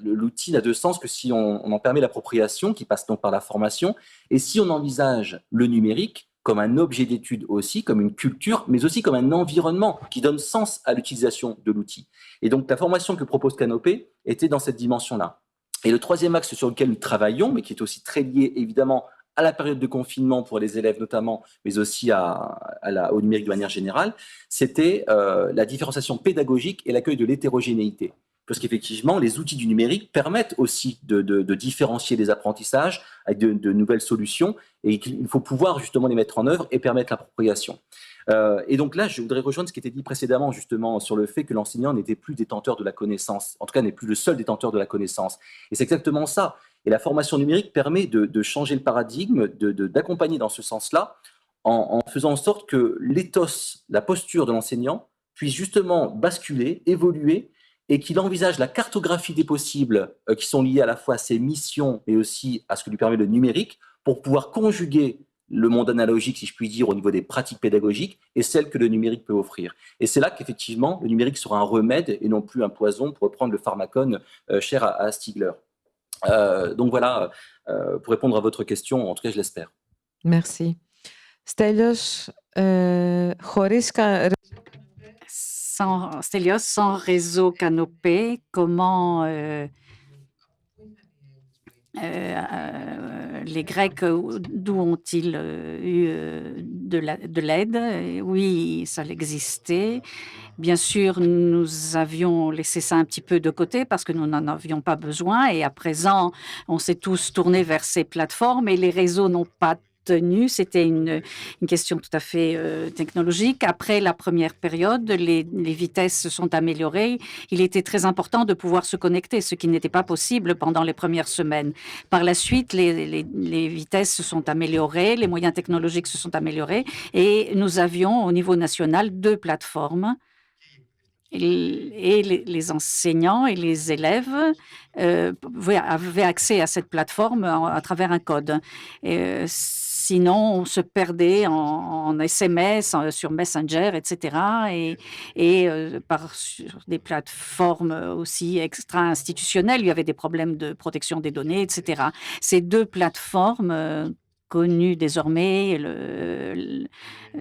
L'outil n'a de sens que si on en permet l'appropriation, qui passe donc par la formation, et si on envisage le numérique comme un objet d'étude aussi, comme une culture, mais aussi comme un environnement qui donne sens à l'utilisation de l'outil. Et donc, la formation que propose Canopé était dans cette dimension-là. Et le troisième axe sur lequel nous travaillons, mais qui est aussi très lié évidemment à la période de confinement pour les élèves notamment, mais aussi au numérique de manière générale, c'était la différenciation pédagogique et l'accueil de l'hétérogénéité. Parce qu'effectivement, les outils du numérique permettent aussi de différencier les apprentissages avec de nouvelles solutions et il faut pouvoir justement les mettre en œuvre et permettre l'appropriation. Et donc là, je voudrais rejoindre ce qui était dit précédemment justement sur le fait que l'enseignant n'était plus détenteur de la connaissance, en tout cas n'est plus le seul détenteur de la connaissance. Et c'est exactement ça. Et la formation numérique permet de changer le paradigme, d'accompagner dans ce sens-là, en faisant en sorte que l'éthos, la posture de l'enseignant, puisse justement basculer, évoluer, et qu'il envisage la cartographie des possibles qui sont liés à la fois à ses missions, mais aussi à ce que lui permet le numérique, pour pouvoir conjuguer le monde analogique, si je puis dire, au niveau des pratiques pédagogiques, et celle que le numérique peut offrir. Et c'est là qu'effectivement, le numérique sera un remède et non plus un poison, pour reprendre le pharmacone cher à Stigler. Donc voilà, pour répondre à votre question, en tout cas, je l'espère. Merci. Stelios, Stelios, sans réseau Canopé, comment les Grecs, d'où ont-ils eu de l'aide? Oui, ça existait. Bien sûr, nous avions laissé ça un petit peu de côté parce que nous n'en avions pas besoin. Et à présent, on s'est tous tournés vers ces plateformes et les réseaux n'ont pas tenu. C'était une question tout à fait technologique. Après la première période, les vitesses se sont améliorées. Il était très important de pouvoir se connecter, ce qui n'était pas possible pendant les premières semaines. Par la suite, les vitesses se sont améliorées, les moyens technologiques se sont améliorés et nous avions au niveau national 2 plateformes. Et les enseignants et les élèves avaient accès à cette plateforme à travers un code. Sinon, on se perdait en SMS, sur Messenger, etc. Sur des plateformes aussi extra-institutionnelles, il y avait des problèmes de protection des données, etc. Ces 2 plateformes connues désormais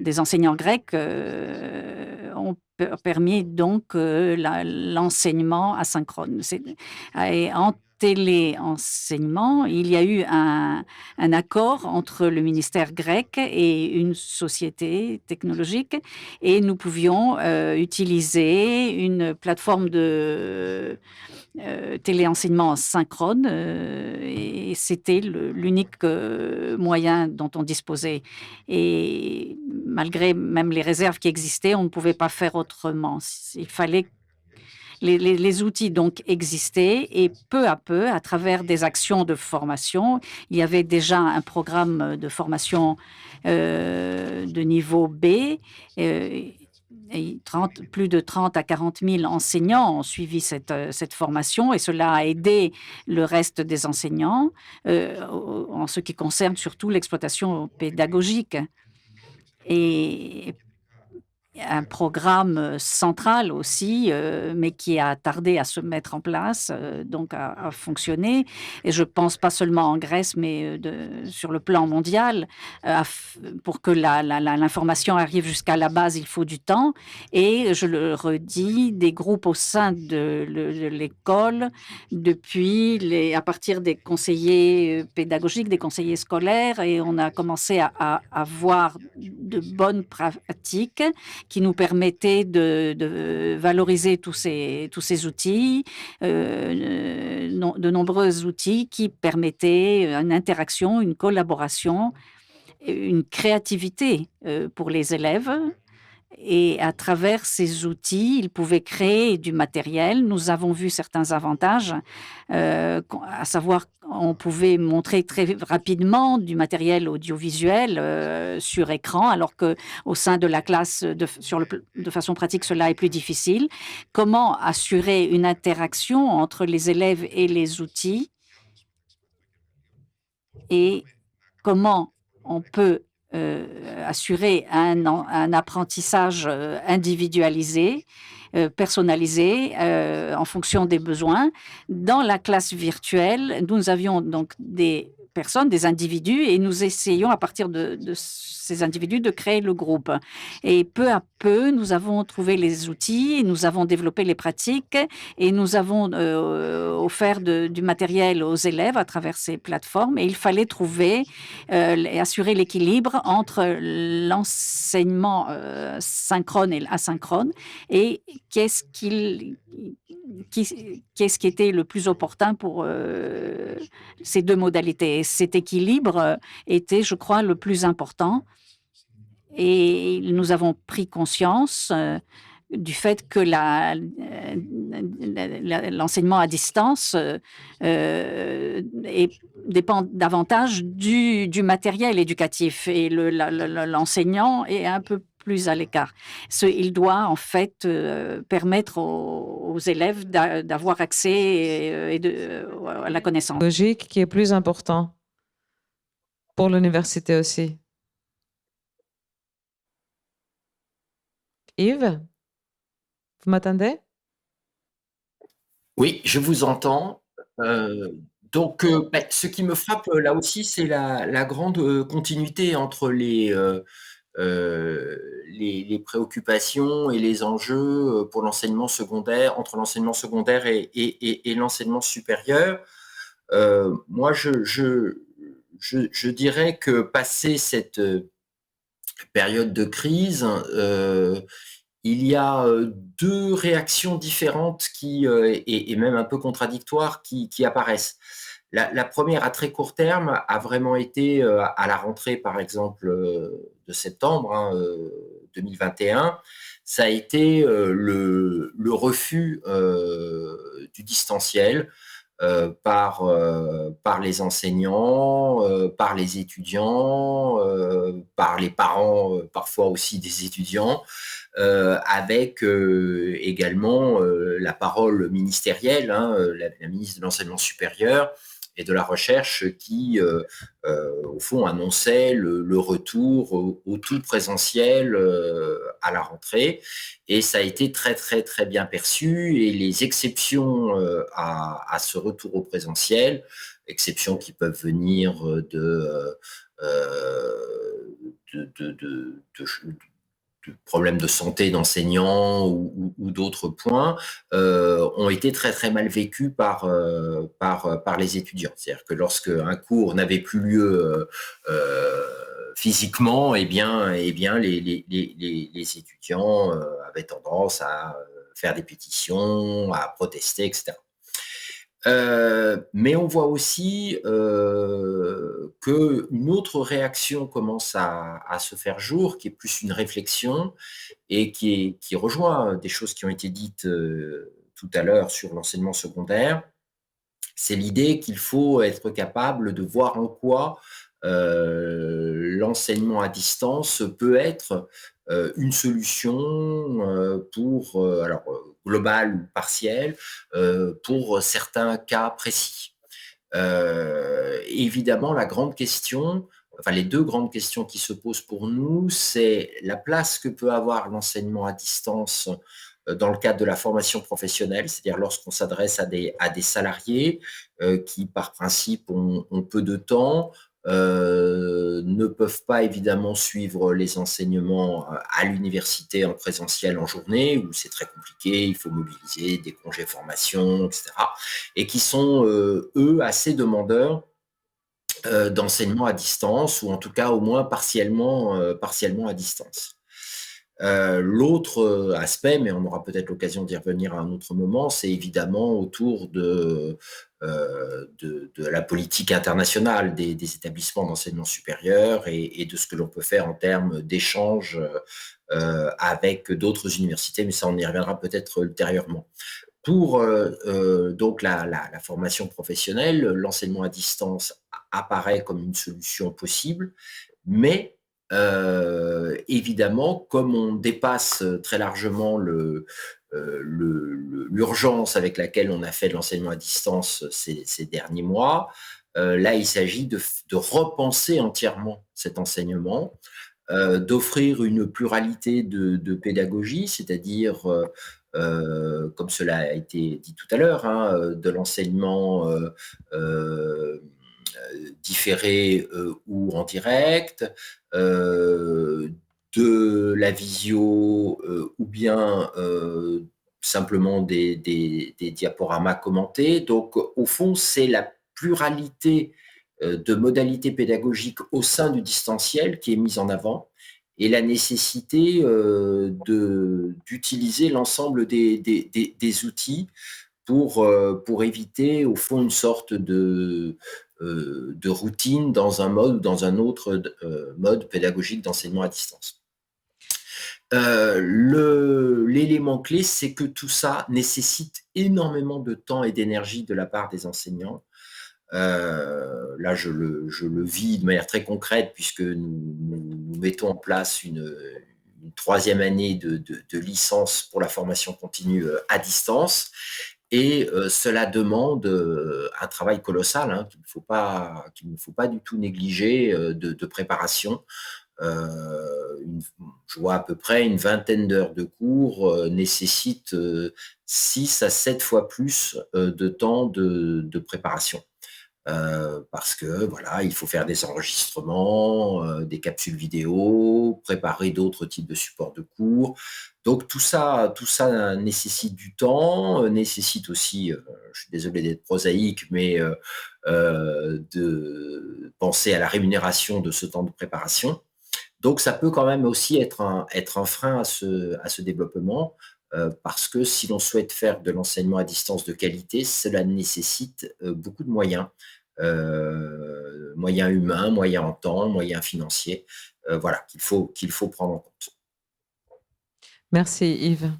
des enseignants grecs ont permis donc l'enseignement asynchrone. Et en téléenseignement, il y a eu un accord entre le ministère grec et une société technologique et nous pouvions utiliser une plateforme de téléenseignement synchrone et c'était l'unique moyen dont on disposait. Et malgré même les réserves qui existaient, on ne pouvait pas faire autrement. Il fallait les outils donc existaient et peu à peu, à travers des actions de formation, il y avait déjà un programme de formation de niveau B. Plus de 30 à 40 000 enseignants ont suivi cette formation et cela a aidé le reste des enseignants en ce qui concerne surtout l'exploitation pédagogique. Et un programme central aussi, mais qui a tardé à se mettre en place, donc à fonctionner. Et je pense pas seulement en Grèce, mais sur le plan mondial. Pour que l'information arrive jusqu'à la base, il faut du temps. Et je le redis, des groupes au sein de l'école, à partir des conseillers pédagogiques, des conseillers scolaires, et on a commencé à avoir de bonnes pratiques qui nous permettait de valoriser tous ces outils, de nombreux outils qui permettaient une interaction, une collaboration, une créativité pour les élèves. Et à travers ces outils, ils pouvaient créer du matériel. Nous avons vu certains avantages, à savoir on pouvait montrer très rapidement du matériel audiovisuel sur écran, alors qu'au sein de la classe, de façon pratique, cela est plus difficile. Comment assurer une interaction entre les élèves et les outils et comment on peut assurer un apprentissage individualisé, personnalisé en fonction des besoins. Dans la classe virtuelle, nous avions donc des personnes, des individus, et nous essayons à partir de ces individus de créer le groupe. Et peu à peu, nous avons trouvé les outils, nous avons développé les pratiques et nous avons offert du matériel aux élèves à travers ces plateformes. Et il fallait trouver et assurer l'équilibre entre l'enseignement synchrone et asynchrone et qu'est-ce qui était le plus opportun pour ces 2 modalités. Et cet équilibre était, je crois, le plus important. Et nous avons pris conscience du fait que l'enseignement à distance dépend davantage du matériel éducatif et l'enseignant est un peu plus à l'écart. Il doit en fait permettre aux élèves d'avoir accès à la connaissance. Logique qui est plus important pour l'université aussi. Yves, vous m'entendez? Oui, je vous entends. Ce qui me frappe là aussi, c'est la grande continuité entre les préoccupations et les enjeux pour l'enseignement secondaire, entre l'enseignement secondaire et l'enseignement supérieur. Moi, je dirais que passé cette période de crise, il y a deux réactions différentes et même un peu contradictoires qui apparaissent. La première, à très court terme, a vraiment été à la rentrée, par exemple, de septembre 2021, ça a été le refus du distanciel par les enseignants, par les étudiants, par les parents, parfois aussi des étudiants, avec également la parole ministérielle, la ministre de l'Enseignement supérieur et de la Recherche qui, au fond, annonçait le retour au tout présentiel à la rentrée. Et ça a été très, très, très bien perçu. Et les exceptions à ce retour au présentiel, exceptions qui peuvent venir de problèmes de santé d'enseignants ou d'autres points, ont été très très mal vécus par les étudiants. C'est-à-dire que lorsque un cours n'avait plus lieu physiquement, les étudiants avaient tendance à faire des pétitions, à protester, etc. Mais on voit aussi qu'une autre réaction commence à se faire jour, qui est plus une réflexion et qui rejoint des choses qui ont été dites tout à l'heure sur l'enseignement secondaire. C'est l'idée qu'il faut être capable de voir en quoi l'enseignement à distance peut être une solution globale ou partielle pour certains cas précis. Évidemment, les deux grandes questions qui se posent pour nous, c'est la place que peut avoir l'enseignement à distance dans le cadre de la formation professionnelle, c'est-à-dire lorsqu'on s'adresse à des salariés qui, par principe, ont peu de temps, ne peuvent pas évidemment suivre les enseignements à l'université en présentiel en journée, où c'est très compliqué, il faut mobiliser des congés formation, etc. Et qui sont, eux, assez demandeurs d'enseignement à distance, ou en tout cas au moins partiellement à distance. L'autre aspect, mais on aura peut-être l'occasion d'y revenir à un autre moment, c'est évidemment autour de la politique internationale des établissements d'enseignement supérieur et de ce que l'on peut faire en termes d'échanges avec d'autres universités, mais ça on y reviendra peut-être ultérieurement. Pour donc la formation professionnelle, l'enseignement à distance apparaît comme une solution possible, mais évidemment, comme on dépasse très largement l'urgence avec laquelle on a fait de l'enseignement à distance ces derniers mois, là, il s'agit de repenser entièrement cet enseignement, d'offrir une pluralité de pédagogie, c'est-à-dire, comme cela a été dit tout à l'heure, de l'enseignement différé ou en direct, de la visio ou bien simplement des diaporamas commentés. Donc, au fond, c'est la pluralité de modalités pédagogiques au sein du distanciel qui est mise en avant et la nécessité d'utiliser l'ensemble des outils pour éviter, au fond, une sorte de routine dans un mode ou dans un autre mode pédagogique d'enseignement à distance. L'élément clé, c'est que tout ça nécessite énormément de temps et d'énergie de la part des enseignants. Là, je le vis de manière très concrète puisque nous mettons en place une troisième année de licence pour la formation continue à distance. Et cela demande un travail colossal qu'il ne faut pas du tout négliger de préparation. je vois à peu près une vingtaine d'heures de cours nécessitent 6 à 7 fois plus de temps de préparation. Parce que voilà, il faut faire des enregistrements, des capsules vidéo, préparer d'autres types de supports de cours. Donc tout ça nécessite du temps, nécessite aussi, je suis désolé d'être prosaïque, mais de penser à la rémunération de ce temps de préparation. Donc ça peut quand même aussi être un frein à ce développement. Parce que si l'on souhaite faire de l'enseignement à distance de qualité, cela nécessite beaucoup de moyens. Moyens humains, moyens en temps, moyens financiers, voilà, qu'il faut prendre en compte. Merci Yves.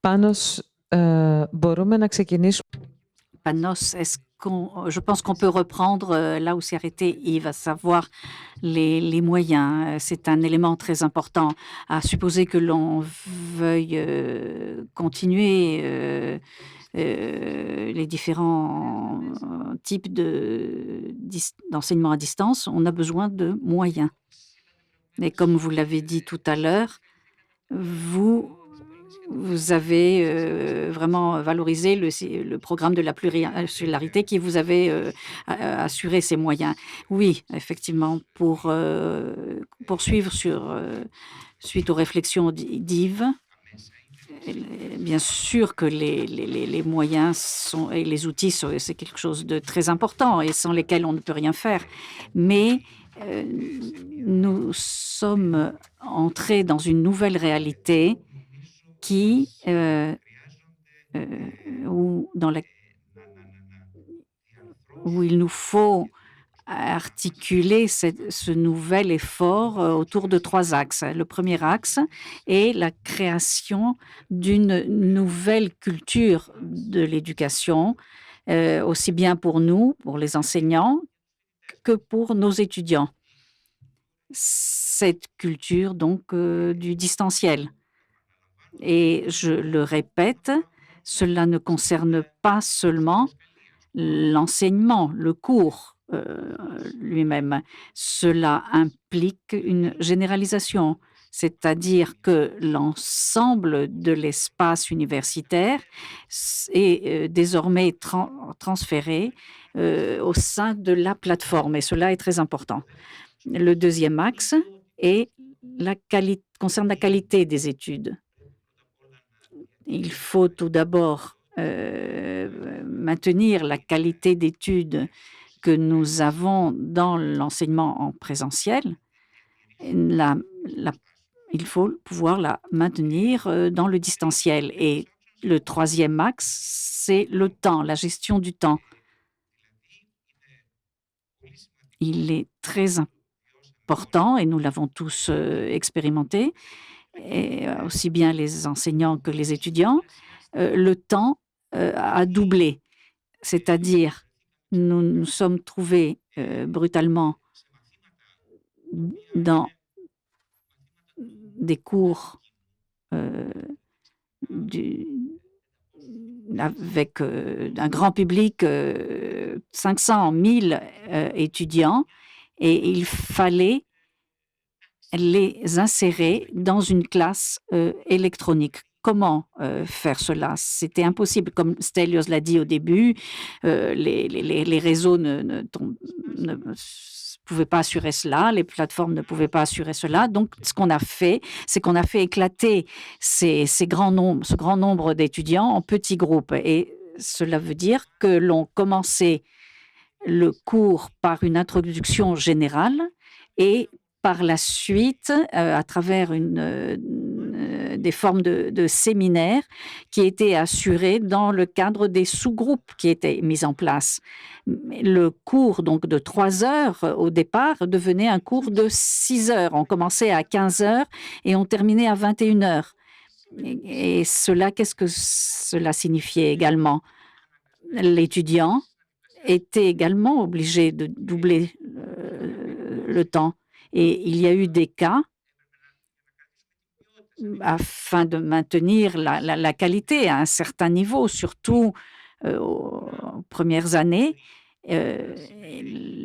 Panos, μπορούμε να ξεκινήσουμε. Panos, je pense qu'on peut reprendre là où s'est arrêté Yves, à savoir les moyens. C'est un élément très important. À supposer que l'on veuille continuer les différents types d'enseignement à distance, on a besoin de moyens. Et comme vous l'avez dit tout à l'heure, vous avez vraiment valorisé le programme de la pluriarticularité qui vous avait assuré ces moyens. Oui, effectivement, pour poursuivre suite aux réflexions d'Yves, bien sûr que les moyens et les outils, c'est quelque chose de très important et sans lesquels on ne peut rien faire. Mais nous sommes entrés dans une nouvelle réalité où il nous faut articuler ce nouvel effort autour de 3 axes. Le premier axe est la création d'une nouvelle culture de l'éducation, aussi bien pour nous, pour les enseignants, que pour nos étudiants. Cette culture donc du distanciel. Et je le répète, cela ne concerne pas seulement l'enseignement, le cours lui-même. Cela implique une généralisation, c'est-à-dire que l'ensemble de l'espace universitaire est désormais transféré au sein de la plateforme, et cela est très important. Le deuxième axe concerne la qualité des études. Il faut tout d'abord maintenir la qualité d'études que nous avons dans l'enseignement en présentiel. Il faut pouvoir la maintenir dans le distanciel. Et le troisième axe, c'est le temps, la gestion du temps. Il est très important, et nous l'avons tous expérimenté, et aussi bien les enseignants que les étudiants, le temps a doublé. C'est-à-dire, nous nous sommes trouvés brutalement dans des cours avec un grand public, 500 000 étudiants, et il fallait les insérer dans une classe électronique. Comment faire cela? C'était impossible. Comme Stelios l'a dit au début, les réseaux ne pouvaient pas assurer cela, les plateformes ne pouvaient pas assurer cela. Donc, ce qu'on a fait, c'est qu'on a fait éclater ce grand nombre d'étudiants en petits groupes. Et cela veut dire que l'on commençait le cours par une introduction générale et par la suite, à travers des formes de séminaires qui étaient assurés dans le cadre des sous-groupes qui étaient mis en place. Le cours donc de 3 heures au départ devenait un cours de 6 heures. On commençait à 15 heures et on terminait à 21 heures. Et cela, qu'est-ce que cela signifiait également? L'étudiant était également obligé de doubler le temps. Et il y a eu des cas, afin de maintenir la qualité à un certain niveau, surtout aux premières années,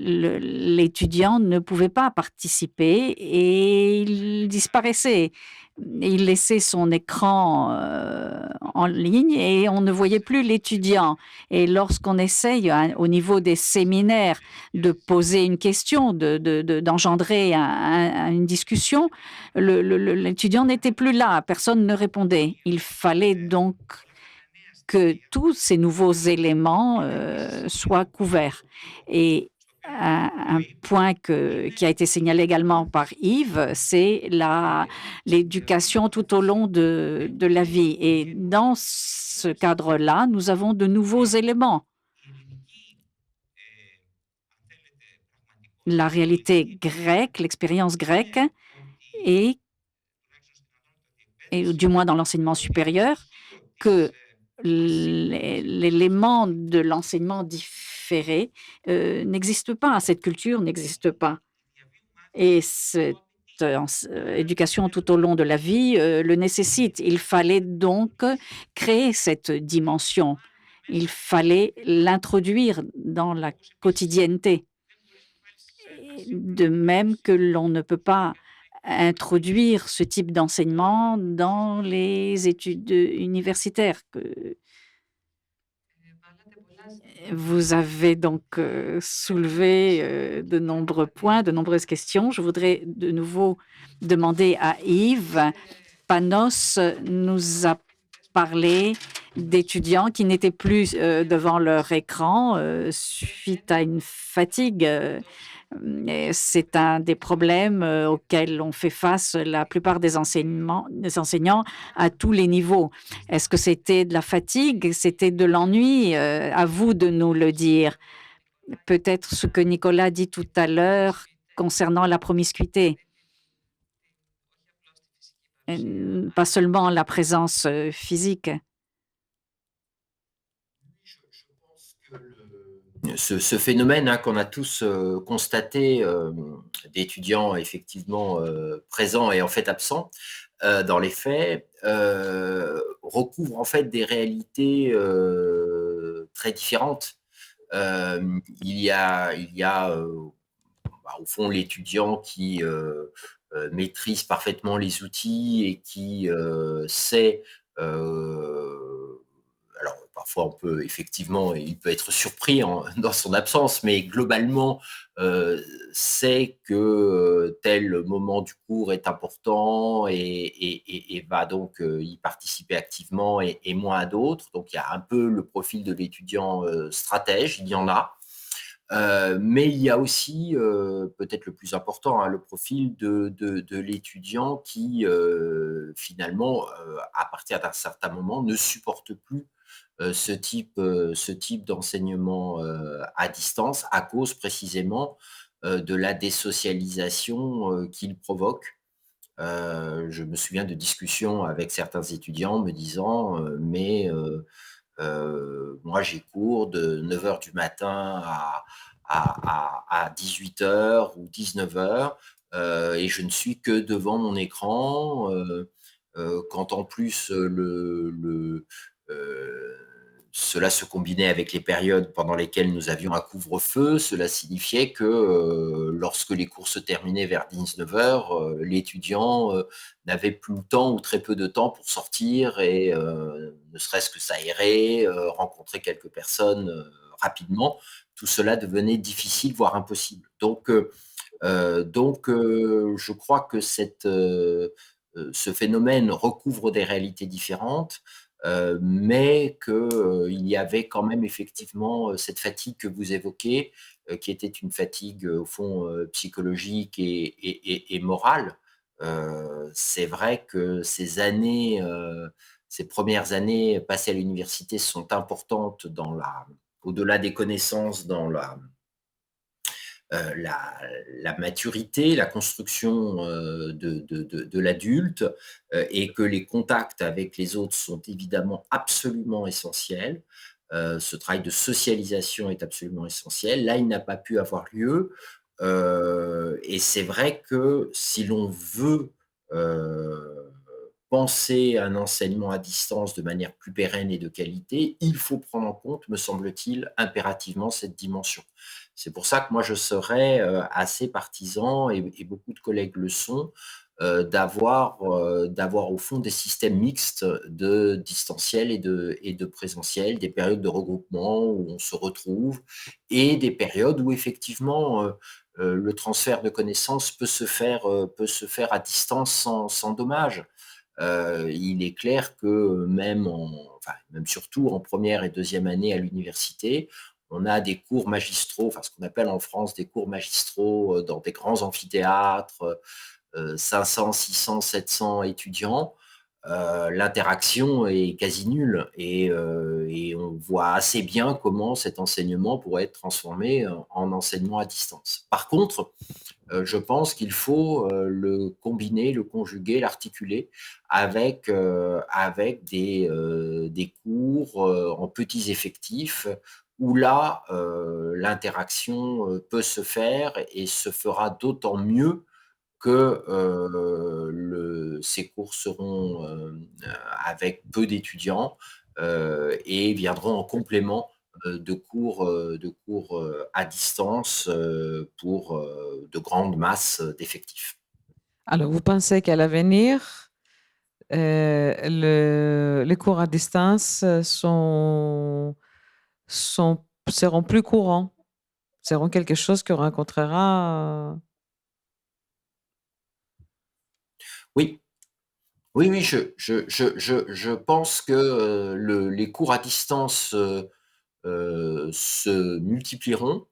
L'étudiant ne pouvait pas participer et il disparaissait. Il laissait son écran en ligne et on ne voyait plus l'étudiant. Et lorsqu'on essaye au niveau des séminaires de poser une question, d'engendrer une discussion, l'étudiant n'était plus là, personne ne répondait. Il fallait donc que tous ces nouveaux éléments soient couverts. Et un point qui a été signalé également par Yves, c'est l'éducation tout au long de la vie. Et dans ce cadre-là, nous avons de nouveaux éléments. La réalité grecque, l'expérience grecque, et du moins dans l'enseignement supérieur, que l'élément de l'enseignement différé n'existe pas, cette culture n'existe pas. Et cette éducation tout au long de la vie le nécessite. Il fallait donc créer cette dimension. Il fallait l'introduire dans la quotidienneté. De même que l'on ne peut pas introduire ce type d'enseignement dans les études universitaires. Vous avez donc soulevé de nombreux points, de nombreuses questions. Je voudrais de nouveau demander à Yves. Panos nous a parlé d'étudiants qui n'étaient plus devant leur écran suite à une fatigue. C'est un des problèmes auxquels on fait face la plupart des enseignants à tous les niveaux. Est-ce que c'était de la fatigue? C'était de l'ennui? À vous de nous le dire. Peut-être ce que Nicolas dit tout à l'heure concernant la promiscuité. Pas seulement la présence physique. Ce phénomène qu'on a tous constaté d'étudiants effectivement présents et en fait absents dans les faits recouvre en fait des réalités très différentes. Il y a au fond l'étudiant qui maîtrise parfaitement les outils et qui sait alors, parfois, on peut effectivement, il peut être surpris dans son absence, mais globalement, sait que tel moment du cours est important et va donc y participer activement et moins à d'autres. Donc, il y a un peu le profil de l'étudiant stratège, il y en a. Mais il y a aussi, peut-être le plus important, le profil de l'étudiant qui, finalement, à partir d'un certain moment, ne supporte plus ce type d'enseignement à distance à cause précisément de la désocialisation qu'il provoque. Je me souviens de discussions avec certains étudiants me disant mais moi j'ai cours de 9h du matin à 18h ou 19h et je ne suis que devant mon écran quand en plus cela se combinait avec les périodes pendant lesquelles nous avions un couvre-feu. Cela signifiait que lorsque les cours se terminaient vers 19h, l'étudiant n'avait plus le temps ou très peu de temps pour sortir et ne serait-ce que s'aérer, rencontrer quelques personnes rapidement. Tout cela devenait difficile, voire impossible. Donc, je crois que ce phénomène recouvre des réalités différentes. Mais qu'il y avait quand même effectivement cette fatigue que vous évoquez, qui était une fatigue au fond psychologique et morale. C'est vrai que ces premières années passées à l'université sont importantes au-delà des connaissances, dans la maturité, la construction de l'adulte et que les contacts avec les autres sont évidemment absolument essentiels. Ce travail de socialisation est absolument essentiel. Là, il n'a pas pu avoir lieu. Et c'est vrai que si l'on veut penser un enseignement à distance de manière plus pérenne et de qualité, il faut prendre en compte, me semble-t-il, impérativement cette dimension. C'est pour ça que moi je serais assez partisan, et beaucoup de collègues le sont, d'avoir au fond des systèmes mixtes de distanciel et de présentiel, des périodes de regroupement où on se retrouve et des périodes où effectivement le transfert de connaissances peut se faire à distance sans dommage. Il est clair que même surtout en première et deuxième année à l'université, on a des cours magistraux, enfin ce qu'on appelle en France des cours magistraux dans des grands amphithéâtres, 500, 600, 700 étudiants. L'interaction est quasi nulle et on voit assez bien comment cet enseignement pourrait être transformé en enseignement à distance. Par contre, je pense qu'il faut le combiner, le conjuguer, l'articuler avec des cours en petits effectifs où là, l'interaction peut se faire et se fera d'autant mieux que ces cours seront avec peu d'étudiants et viendront en complément de cours à distance pour de grandes masses d'effectifs. Alors, vous pensez qu'à l'avenir, les cours à distance seront plus courants, seront quelque chose qu'on rencontrera. Oui, oui, je pense que les cours à distance se multiplieront,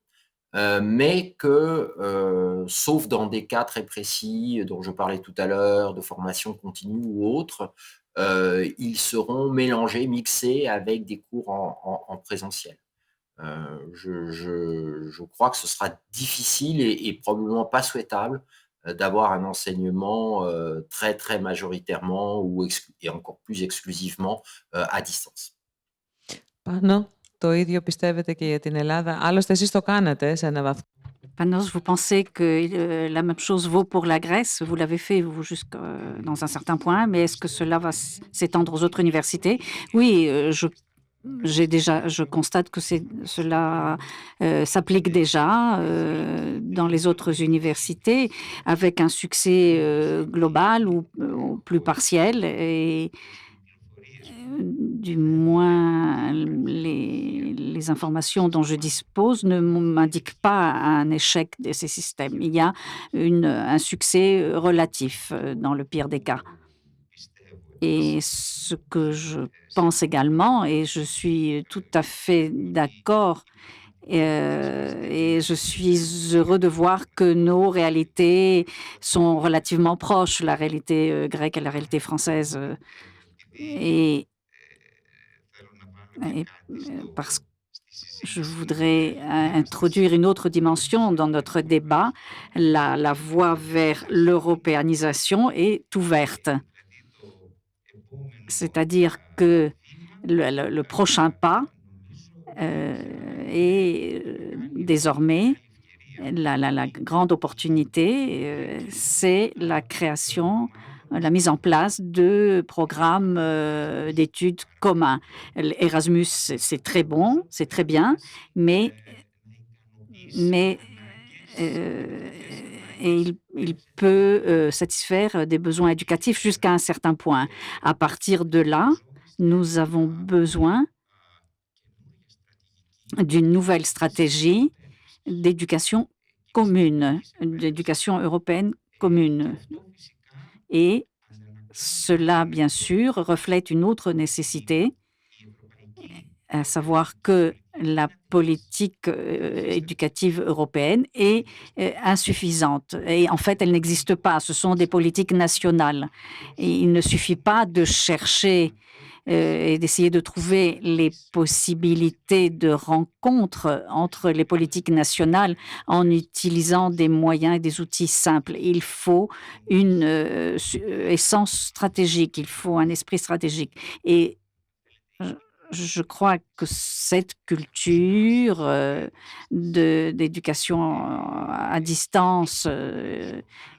mais que, sauf dans des cas très précis dont je parlais tout à l'heure, de formation continue ou autre, ils seront mélangés, mixés avec des cours en présentiel. Je crois que ce sera difficile et probablement pas souhaitable d'avoir un enseignement très, très majoritairement et encore plus exclusivement à distance. Πάνω, το ίδιο πιστεύετε και για την Ελλάδα. Άλλωστε, εσείς το κάνατε σε έναν βαθμό. Panos, vous pensez que la même chose vaut pour la Grèce? Vous l'avez fait, vous, jusqu'à dans un certain point, mais est-ce que cela va s'étendre aux autres universités? Oui, je constate que cela s'applique déjà dans les autres universités avec un succès global ou plus partiel. Et du moins, les informations dont je dispose ne m'indiquent pas un échec de ces systèmes. Il y a un succès relatif dans le pire des cas. Et ce que je pense également, et je suis tout à fait d'accord, et je suis heureux de voir que nos réalités sont relativement proches, la réalité grecque et la réalité française. Et parce que je voudrais introduire une autre dimension dans notre débat. La voie vers l'européanisation est ouverte. C'est-à-dire que le prochain pas est désormais la grande opportunité, c'est la création, la mise en place de programmes d'études communs. Erasmus, c'est très bon, c'est très bien, mais il peut satisfaire des besoins éducatifs jusqu'à un certain point. À partir de là, nous avons besoin d'une nouvelle stratégie d'éducation commune, d'éducation européenne commune. Et cela, bien sûr, reflète une autre nécessité, à savoir que la politique éducative européenne est insuffisante. Et en fait, elle n'existe pas. Ce sont des politiques nationales. Et il ne suffit pas de chercher et d'essayer de trouver les possibilités de rencontre entre les politiques nationales en utilisant des moyens et des outils simples. Il faut une essence stratégique, il faut un esprit stratégique. Et je crois que cette culture d'éducation à distance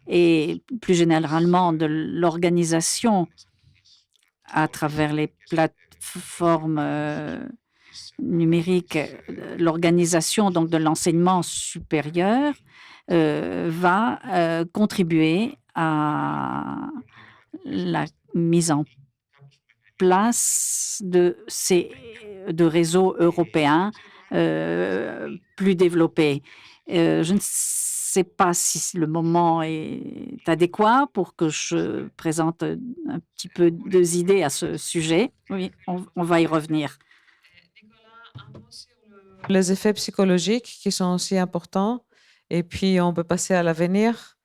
et plus généralement de l'organisation à travers les plateformes numériques, l'organisation donc de l'enseignement supérieur va contribuer à la mise en place de réseaux européens plus développés. Je ne sais pas si le moment est adéquat pour que je présente un petit peu 2 idées à ce sujet. Oui, on va y revenir. Les effets psychologiques qui sont aussi importants. Et puis, on peut passer à l'avenir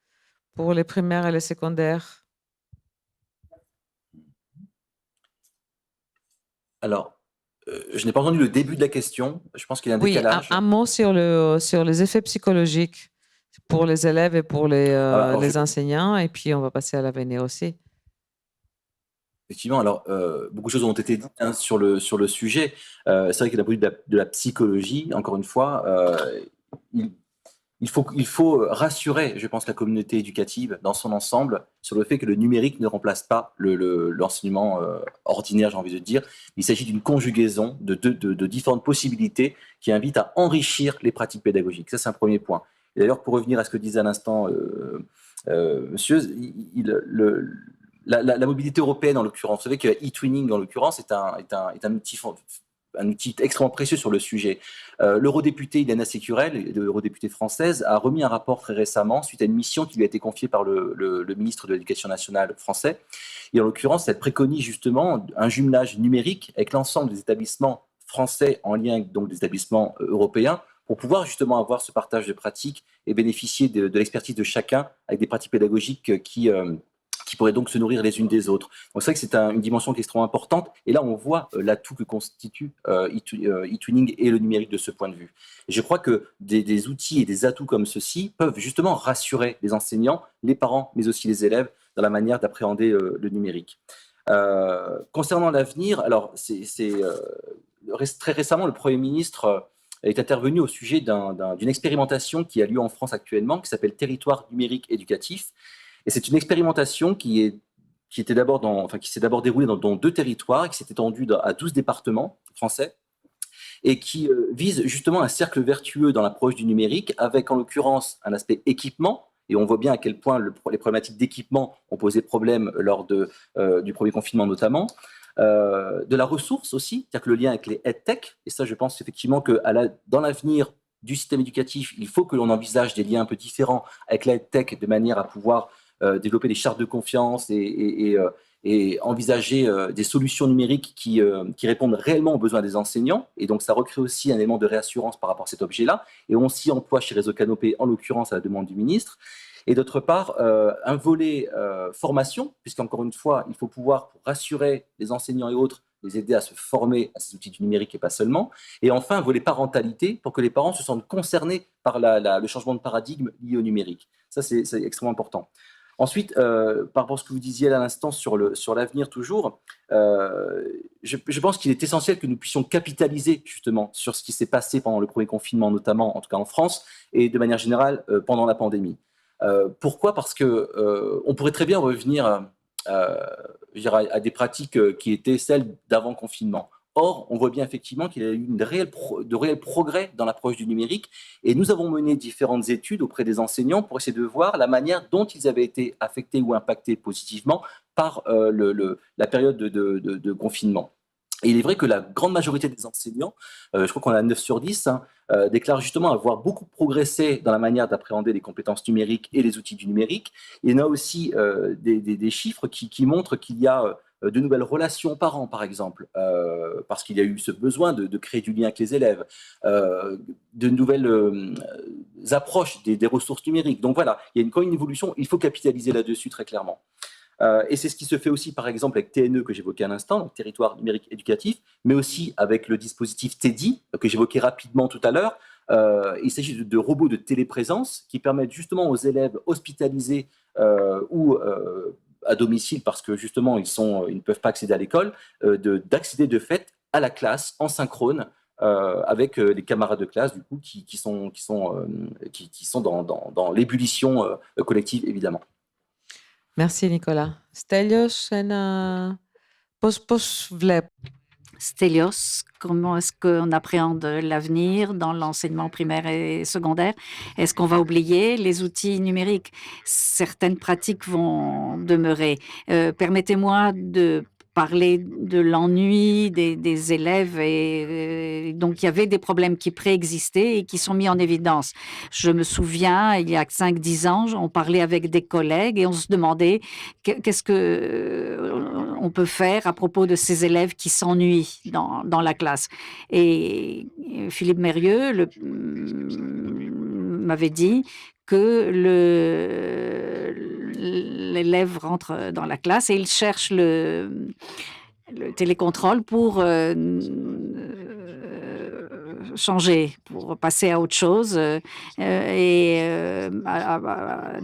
pour les primaires et les secondaires. Alors, je n'ai pas entendu le début de la question. Je pense qu'il y a un Oui, décalage. un mot sur les effets psychologiques pour les élèves et pour alors, les enseignants. Et puis, on va passer à l'avenir aussi. Effectivement, alors beaucoup de choses ont été dites sur le sujet. C'est vrai qu'il a de la psychologie, encore une fois, il faut rassurer, je pense, la communauté éducative dans son ensemble sur le fait que le numérique ne remplace pas l'enseignement ordinaire, j'ai envie de dire. Il s'agit d'une conjugaison de différentes possibilités qui invitent à enrichir les pratiques pédagogiques. Ça, c'est un premier point. Et d'ailleurs, pour revenir à ce que disait à l'instant monsieur, la mobilité européenne, en l'occurrence, vous savez que e-twinning, en l'occurrence, est un outil extrêmement précieux sur le sujet. L'eurodéputée Ilana Securel, l'eurodéputée française, a remis un rapport très récemment suite à une mission qui lui a été confiée par le ministre de l'Éducation nationale français. Et en l'occurrence, elle préconise justement un jumelage numérique avec l'ensemble des établissements français en lien avec donc des établissements européens pour pouvoir justement avoir ce partage de pratiques et bénéficier de l'expertise de chacun avec des pratiques pédagogiques qui pourraient donc se nourrir les unes des autres. Donc c'est vrai que c'est une dimension qui est extrêmement importante. Et là, on voit l'atout que constitue e-twinning et le numérique de ce point de vue. Et je crois que des outils et des atouts comme ceux-ci peuvent justement rassurer les enseignants, les parents, mais aussi les élèves dans la manière d'appréhender le numérique. Concernant l'avenir, alors très récemment, le Premier ministre est intervenu au sujet d'une expérimentation qui a lieu en France actuellement, qui s'appelle Territoire numérique éducatif. Et c'est une expérimentation qui s'est d'abord déroulée dans 2 territoires, qui s'est étendue à 12 départements français, et qui vise justement un cercle vertueux dans l'approche du numérique, avec en l'occurrence un aspect équipement, et on voit bien à quel point les problématiques d'équipement ont posé problème lors du premier confinement notamment, de la ressource aussi, c'est-à-dire que le lien avec les EdTech, et ça je pense effectivement que dans l'avenir du système éducatif, il faut que l'on envisage des liens un peu différents avec la EdTech de manière à pouvoir développer des chartes de confiance et envisager des solutions numériques qui répondent réellement aux besoins des enseignants. Et donc, ça recrée aussi un élément de réassurance par rapport à cet objet-là. Et on s'y emploie chez Réseau Canopé, en l'occurrence à la demande du ministre. Et d'autre part, un volet formation, puisqu'encore une fois, il faut pouvoir, pour rassurer les enseignants et autres, les aider à se former à ces outils du numérique et pas seulement. Et enfin, un volet parentalité, pour que les parents se sentent concernés par le changement de paradigme lié au numérique. Ça, c'est extrêmement important. Ensuite, par rapport à ce que vous disiez à l'instant sur l'avenir toujours, je pense qu'il est essentiel que nous puissions capitaliser justement sur ce qui s'est passé pendant le premier confinement, notamment, en tout cas en France, et de manière générale pendant la pandémie. Pourquoi ? Parce qu'on pourrait très bien revenir à des pratiques qui étaient celles d'avant confinement. Or, on voit bien effectivement qu'il y a eu de réels progrès dans l'approche du numérique et nous avons mené différentes études auprès des enseignants pour essayer de voir la manière dont ils avaient été affectés ou impactés positivement par la période de confinement. Et il est vrai que la grande majorité des enseignants, je crois qu'on a 9 sur 10, déclarent justement avoir beaucoup progressé dans la manière d'appréhender les compétences numériques et les outils du numérique. Il y en a aussi des chiffres qui montrent qu'il y a de nouvelles relations parents, par exemple, parce qu'il y a eu ce besoin de créer du lien avec les élèves, de nouvelles approches des ressources numériques. Donc voilà, il y a quand même une évolution, il faut capitaliser là-dessus très clairement. Et c'est ce qui se fait aussi, par exemple, avec TNE que j'évoquais à l'instant, donc Territoire numérique éducatif, mais aussi avec le dispositif TEDI que j'évoquais rapidement tout à l'heure. Il s'agit de robots de téléprésence qui permettent justement aux élèves hospitalisés ou à domicile parce que justement ils ne peuvent pas accéder à l'école, d'accéder de fait à la classe en synchrone avec les camarades de classe du coup qui sont dans l'ébullition collective évidemment. Merci Nicolas. Stelios, ένα πώς βλέπω. Stelios, comment est-ce qu'on appréhende l'avenir dans l'enseignement primaire et secondaire? Est-ce qu'on va oublier les outils numériques? Certaines pratiques vont demeurer. Permettez-moi de parler de l'ennui des élèves et donc il y avait des problèmes qui préexistaient et qui sont mis en évidence. Je me souviens, il y a 5-10 ans, on parlait avec des collègues et on se demandait qu'est-ce que on peut faire à propos de ces élèves qui s'ennuient dans la classe. Et Philippe Mérieux m'avait dit que l'élève rentre dans la classe et il cherche le télécontrôle pour changer, pour passer à autre chose.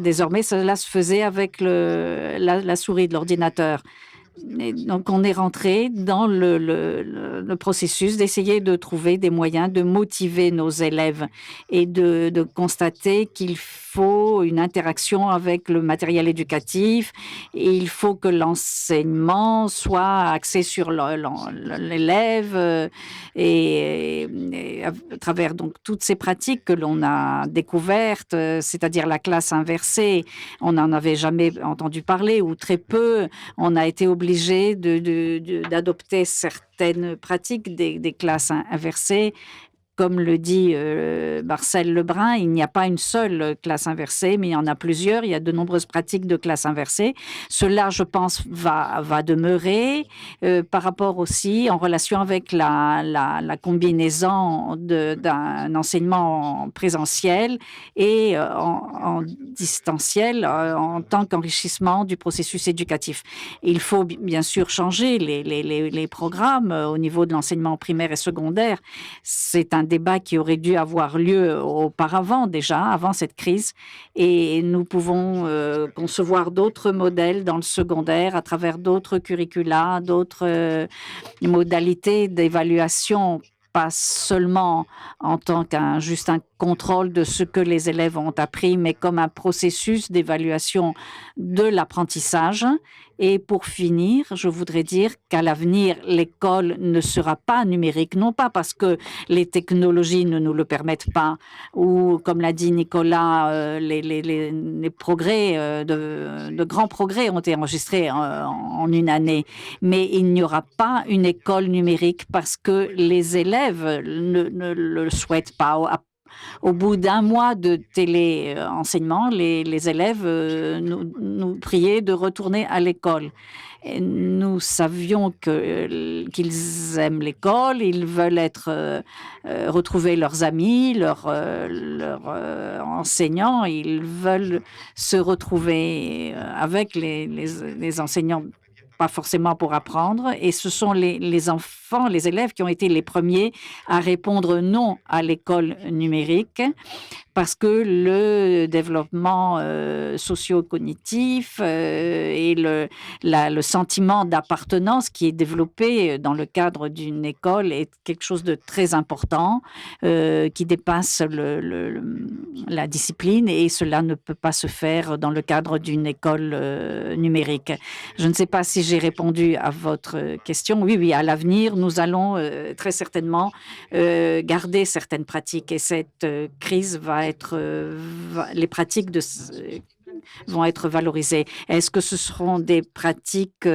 Désormais, cela se faisait avec la souris de l'ordinateur. Et donc, on est rentré dans le processus d'essayer de trouver des moyens de motiver nos élèves et de constater qu'il faut une interaction avec le matériel éducatif et il faut que l'enseignement soit axé sur l'élève et à travers donc toutes ces pratiques que l'on a découvertes, c'est-à-dire la classe inversée, on n'en avait jamais entendu parler ou très peu. On a été obligé d'adopter certaines pratiques des classes inversées. Comme le dit Marcel Lebrun, il n'y a pas une seule classe inversée, mais il y en a plusieurs. Il y a de nombreuses pratiques de classe inversée. Cela, je pense, va demeurer par rapport aussi en relation avec la combinaison d'un enseignement en présentiel et en distanciel en tant qu'enrichissement du processus éducatif. Il faut bien sûr changer les programmes au niveau de l'enseignement primaire et secondaire. C'est un débat qui aurait dû avoir lieu auparavant déjà, avant cette crise. Et nous pouvons concevoir d'autres modèles dans le secondaire à travers d'autres curricula, d'autres modalités d'évaluation, pas seulement en tant juste un contrôle de ce que les élèves ont appris, mais comme un processus d'évaluation de l'apprentissage. Et pour finir, je voudrais dire qu'à l'avenir, l'école ne sera pas numérique, non pas parce que les technologies ne nous le permettent pas, ou comme l'a dit Nicolas, les progrès, de grands progrès ont été enregistrés en une année, mais il n'y aura pas une école numérique parce que les élèves ne le souhaitent pas. Au bout d'un mois de téléenseignement, les élèves nous priaient de retourner à l'école. Et nous savions qu'ils aiment l'école, ils veulent retrouver leurs amis, leurs enseignants, ils veulent se retrouver avec les enseignants, pas forcément pour apprendre, et ce sont les enfants, les élèves qui ont été les premiers à répondre non à l'école numérique parce que le développement socio-cognitif et le sentiment d'appartenance qui est développé dans le cadre d'une école est quelque chose de très important qui dépasse la discipline et cela ne peut pas se faire dans le cadre d'une école numérique. Je ne sais pas si j'ai répondu à votre question. Oui, à l'avenir, nous allons très certainement garder certaines pratiques et cette crise les pratiques vont être valorisées. Est-ce que ce seront des pratiques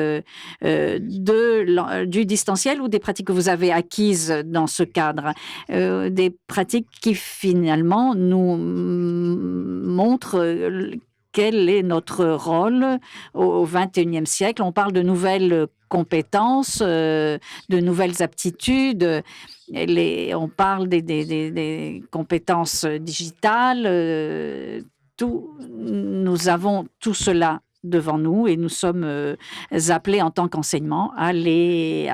du distanciel ou des pratiques que vous avez acquises dans ce cadre? Des pratiques qui finalement nous montrent quel est notre rôle au XXIe siècle. On parle de nouvelles compétences, de nouvelles aptitudes. On parle des compétences digitales. Nous avons tout cela devant nous et nous sommes appelés en tant qu'enseignement à les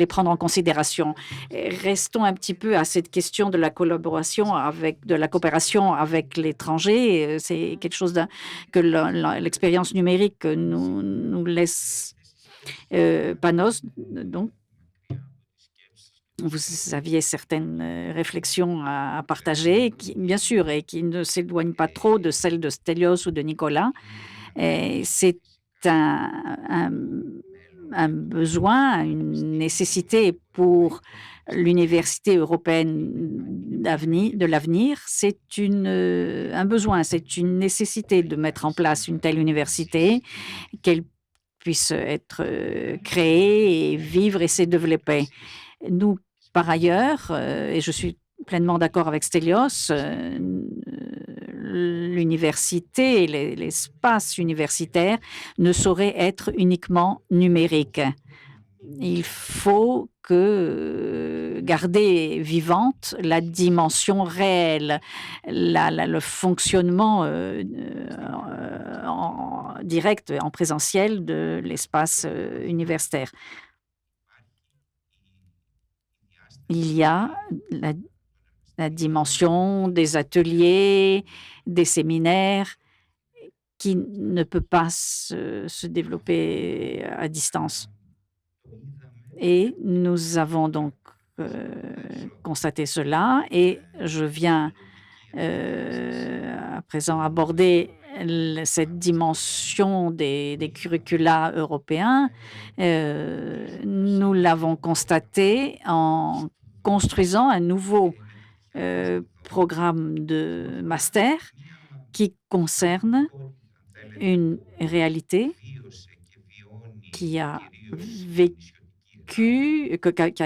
prendre en considération. Restons un petit peu à cette question de la coopération avec l'étranger. C'est quelque chose que l'expérience numérique nous laisse panos. Donc, vous aviez certaines réflexions à partager, bien sûr, et qui ne s'éloignent pas trop de celles de Stelios ou de Nicolas. C'est un un besoin, une nécessité pour l'université européenne de l'avenir. C'est un besoin, c'est une nécessité de mettre en place une telle université, qu'elle puisse être créée et vivre et se développer. Nous, par ailleurs, et je suis pleinement d'accord avec Stelios, l'université, l'espace universitaire ne saurait être uniquement numérique. Il faut garder vivante la dimension réelle, le fonctionnement en direct, en présentiel de l'espace universitaire. Il y a la dimension des ateliers, des séminaires, qui ne peut pas se développer à distance. Et nous avons donc constaté cela, et je viens à présent aborder cette dimension des curricula européens. Nous l'avons constaté en construisant un nouveau programme de master qui concerne une réalité qui a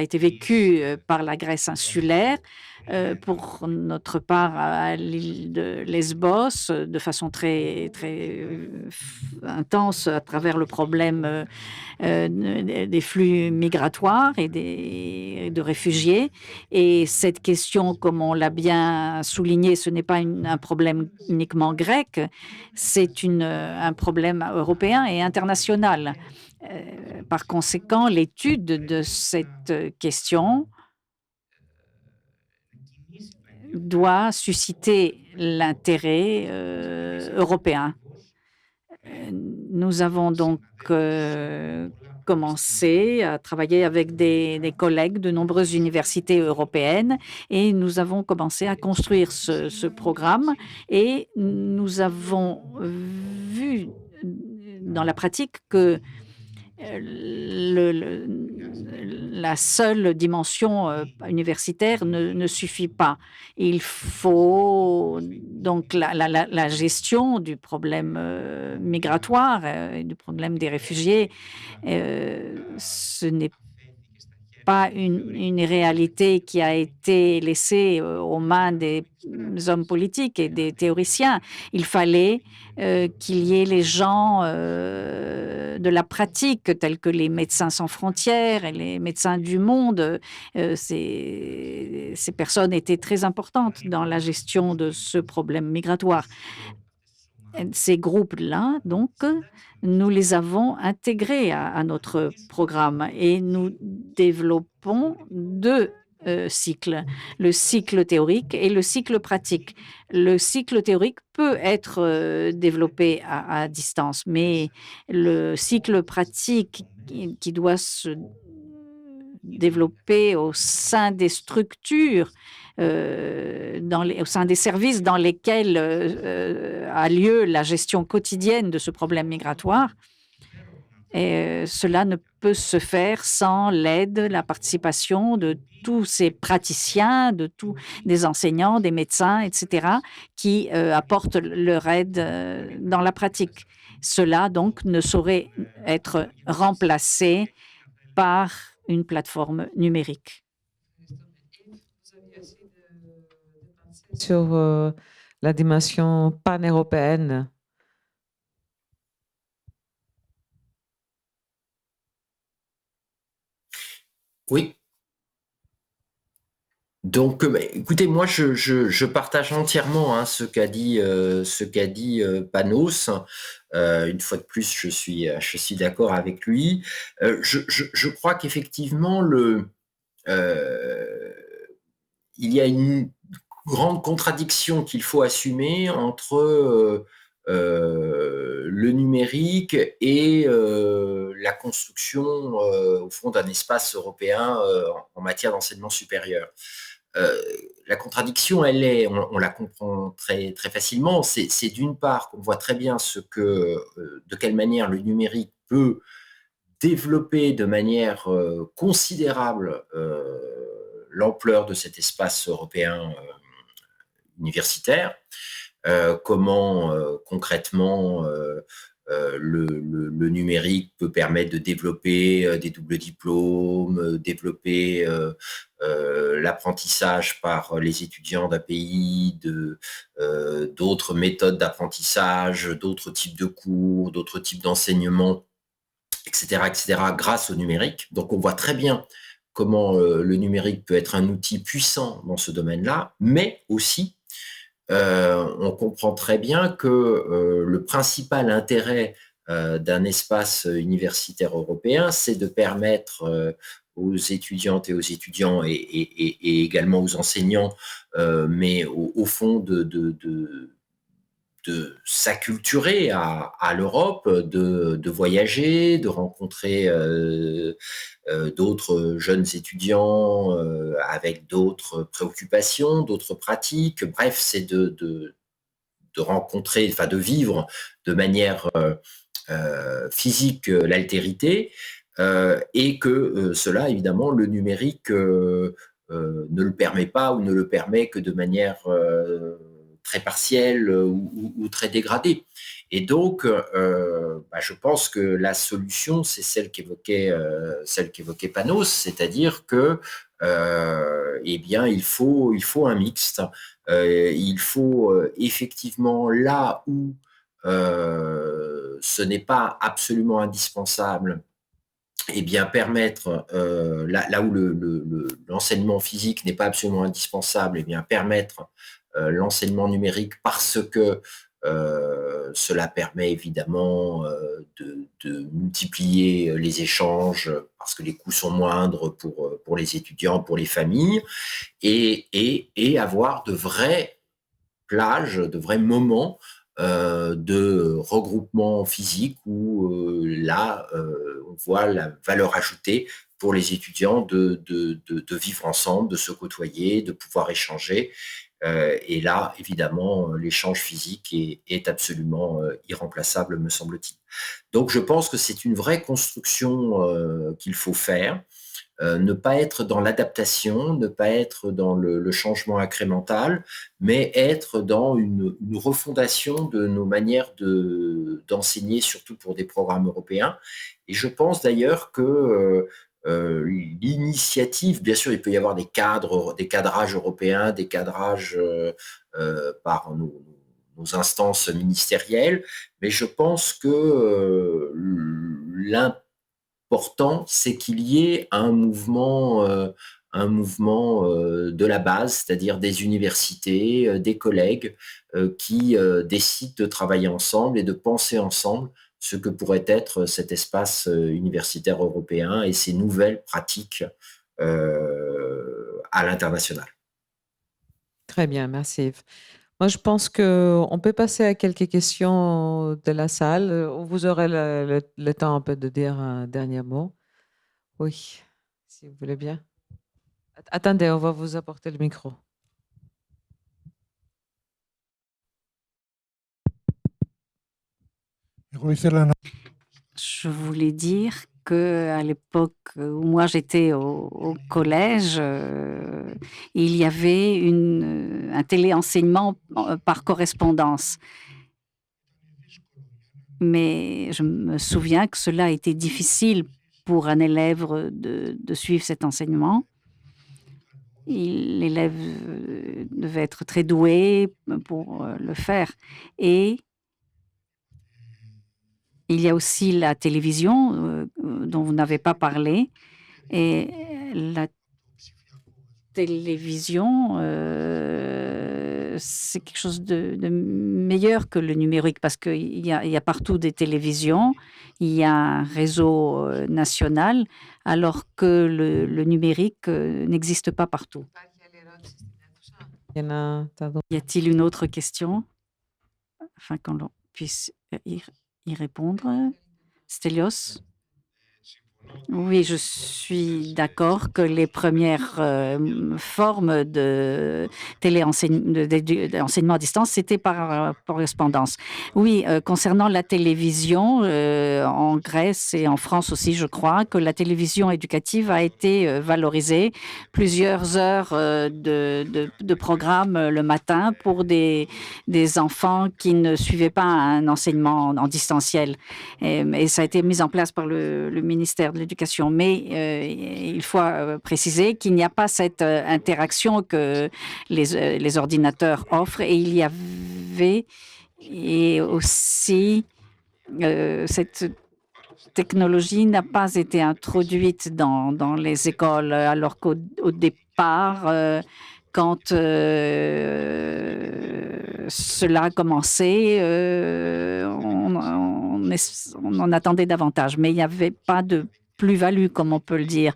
été vécue par la Grèce insulaire, pour notre part à l'île de Lesbos, de façon très, très intense à travers le problème des flux migratoires et de réfugiés. Et cette question, comme on l'a bien souligné, ce n'est pas un problème uniquement grec, c'est un problème européen et international. Par conséquent, l'étude de cette question doit susciter l'intérêt européen. Nous avons donc commencé à travailler avec des collègues de nombreuses universités européennes, et nous avons commencé à construire ce programme, et nous avons vu dans la pratique que la seule dimension universitaire ne suffit pas. Il faut donc la gestion du problème migratoire et du problème des réfugiés. Ce n'est pas une réalité qui a été laissée aux mains des hommes politiques et des théoriciens. Il fallait qu'il y ait les gens de la pratique, tels que les Médecins sans frontières et les Médecins du monde. Ces personnes étaient très importantes dans la gestion de ce problème migratoire. Ces groupes-là, donc, nous les avons intégrés à notre programme, et nous développons deux cycles, le cycle théorique et le cycle pratique. Le cycle théorique peut être développé à distance, mais le cycle pratique qui doit se développer au sein des structures, au sein des services dans lesquels a lieu la gestion quotidienne de ce problème migratoire. Et cela ne peut se faire sans l'aide, la participation de tous ces praticiens, des enseignants, des médecins, etc., qui apportent leur aide dans la pratique. Cela, donc, ne saurait être remplacé par une plateforme numérique. Sur la dimension pan-européenne. Oui. Donc, écoutez, moi, je partage entièrement ce qu'a dit Panos. Une fois de plus, je suis d'accord avec lui. Je crois qu'effectivement, il y a une grande contradiction qu'il faut assumer entre le numérique et la construction, au fond, d'un espace européen en matière d'enseignement supérieur. La contradiction, on la comprend très, très facilement. C'est d'une part qu'on voit très bien de quelle manière le numérique peut développer de manière considérable l'ampleur de cet espace européen universitaire, comment concrètement le numérique peut permettre de développer des doubles diplômes, développer l'apprentissage par les étudiants d'un pays, d'autres méthodes d'apprentissage, d'autres types de cours, d'autres types d'enseignements, etc., grâce au numérique. Donc, on voit très bien comment le numérique peut être un outil puissant dans ce domaine-là, mais aussi, on comprend très bien que le principal intérêt d'un espace universitaire européen, c'est de permettre aux étudiantes et aux étudiants et également aux enseignants, mais au fond de s'acculturer à l'Europe, de voyager, de rencontrer d'autres jeunes étudiants avec d'autres préoccupations, d'autres pratiques. Bref, c'est de rencontrer, enfin de vivre de manière physique l'altérité et que cela, évidemment, le numérique ne le permet pas ou ne le permet que de manière très partielle ou très dégradée. Et donc, je pense que la solution, c'est celle qu'évoquait Panos, c'est-à-dire que eh bien, il faut un mixte. Il faut effectivement, là où ce n'est pas absolument indispensable, eh bien, permettre, là où l'enseignement physique n'est pas absolument indispensable, eh bien, permettre l'enseignement numérique parce que cela permet évidemment de multiplier les échanges parce que les coûts sont moindres pour les étudiants, pour les familles, et avoir de vraies plages, de vrais moments de regroupement physique où là, on voit la valeur ajoutée pour les étudiants de vivre ensemble, de se côtoyer, de pouvoir échanger. Et là, évidemment, l'échange physique est absolument irremplaçable, me semble-t-il. Donc, je pense que c'est une vraie construction qu'il faut faire. Ne pas être dans l'adaptation, ne pas être dans le changement incrémental, mais être dans une refondation de nos manières d'enseigner, surtout pour des programmes européens. Et je pense d'ailleurs que l'initiative, bien sûr, il peut y avoir des cadrages européens, des cadrages par nos instances ministérielles, mais je pense que l'important, c'est qu'il y ait un mouvement de la base, c'est-à-dire des universités, des collègues qui décident de travailler ensemble et de penser ensemble ce que pourrait être cet espace universitaire européen et ces nouvelles pratiques à l'international. Très bien, merci Yves. Moi, je pense qu'on peut passer à quelques questions de la salle. Vous aurez le temps un peu de dire un dernier mot. Oui, si vous voulez bien. Attendez, on va vous apporter le micro. Je voulais dire qu'à l'époque où moi j'étais au collège, il y avait un téléenseignement par correspondance. Mais je me souviens que cela a été difficile pour un élève de suivre cet enseignement. L'élève devait être très doué pour le faire. Et il y a aussi la télévision dont vous n'avez pas parlé. Et la télévision, c'est quelque chose de meilleur que le numérique parce qu'il y a partout des télévisions, il y a un réseau national, alors que le numérique n'existe pas partout. Il y en a, pardon. Y a-t-il une autre question afin qu'on puisse y répondre? Stelios? Oui, je suis d'accord que les premières formes de d'enseignement à distance, c'était par correspondance. Oui, concernant la télévision, en Grèce et en France aussi, je crois que la télévision éducative a été valorisée. Plusieurs heures de programmes le matin pour des enfants qui ne suivaient pas un enseignement en distanciel. Et ça a été mis en place par le ministère de l'Éducation. Mais il faut préciser qu'il n'y a pas cette interaction que les ordinateurs offrent. Et il y avait et aussi cette technologie n'a pas été introduite dans les écoles, alors qu'au départ, quand cela a commencé, on en attendait davantage, mais il n'y avait pas de plus-value, comme on peut le dire.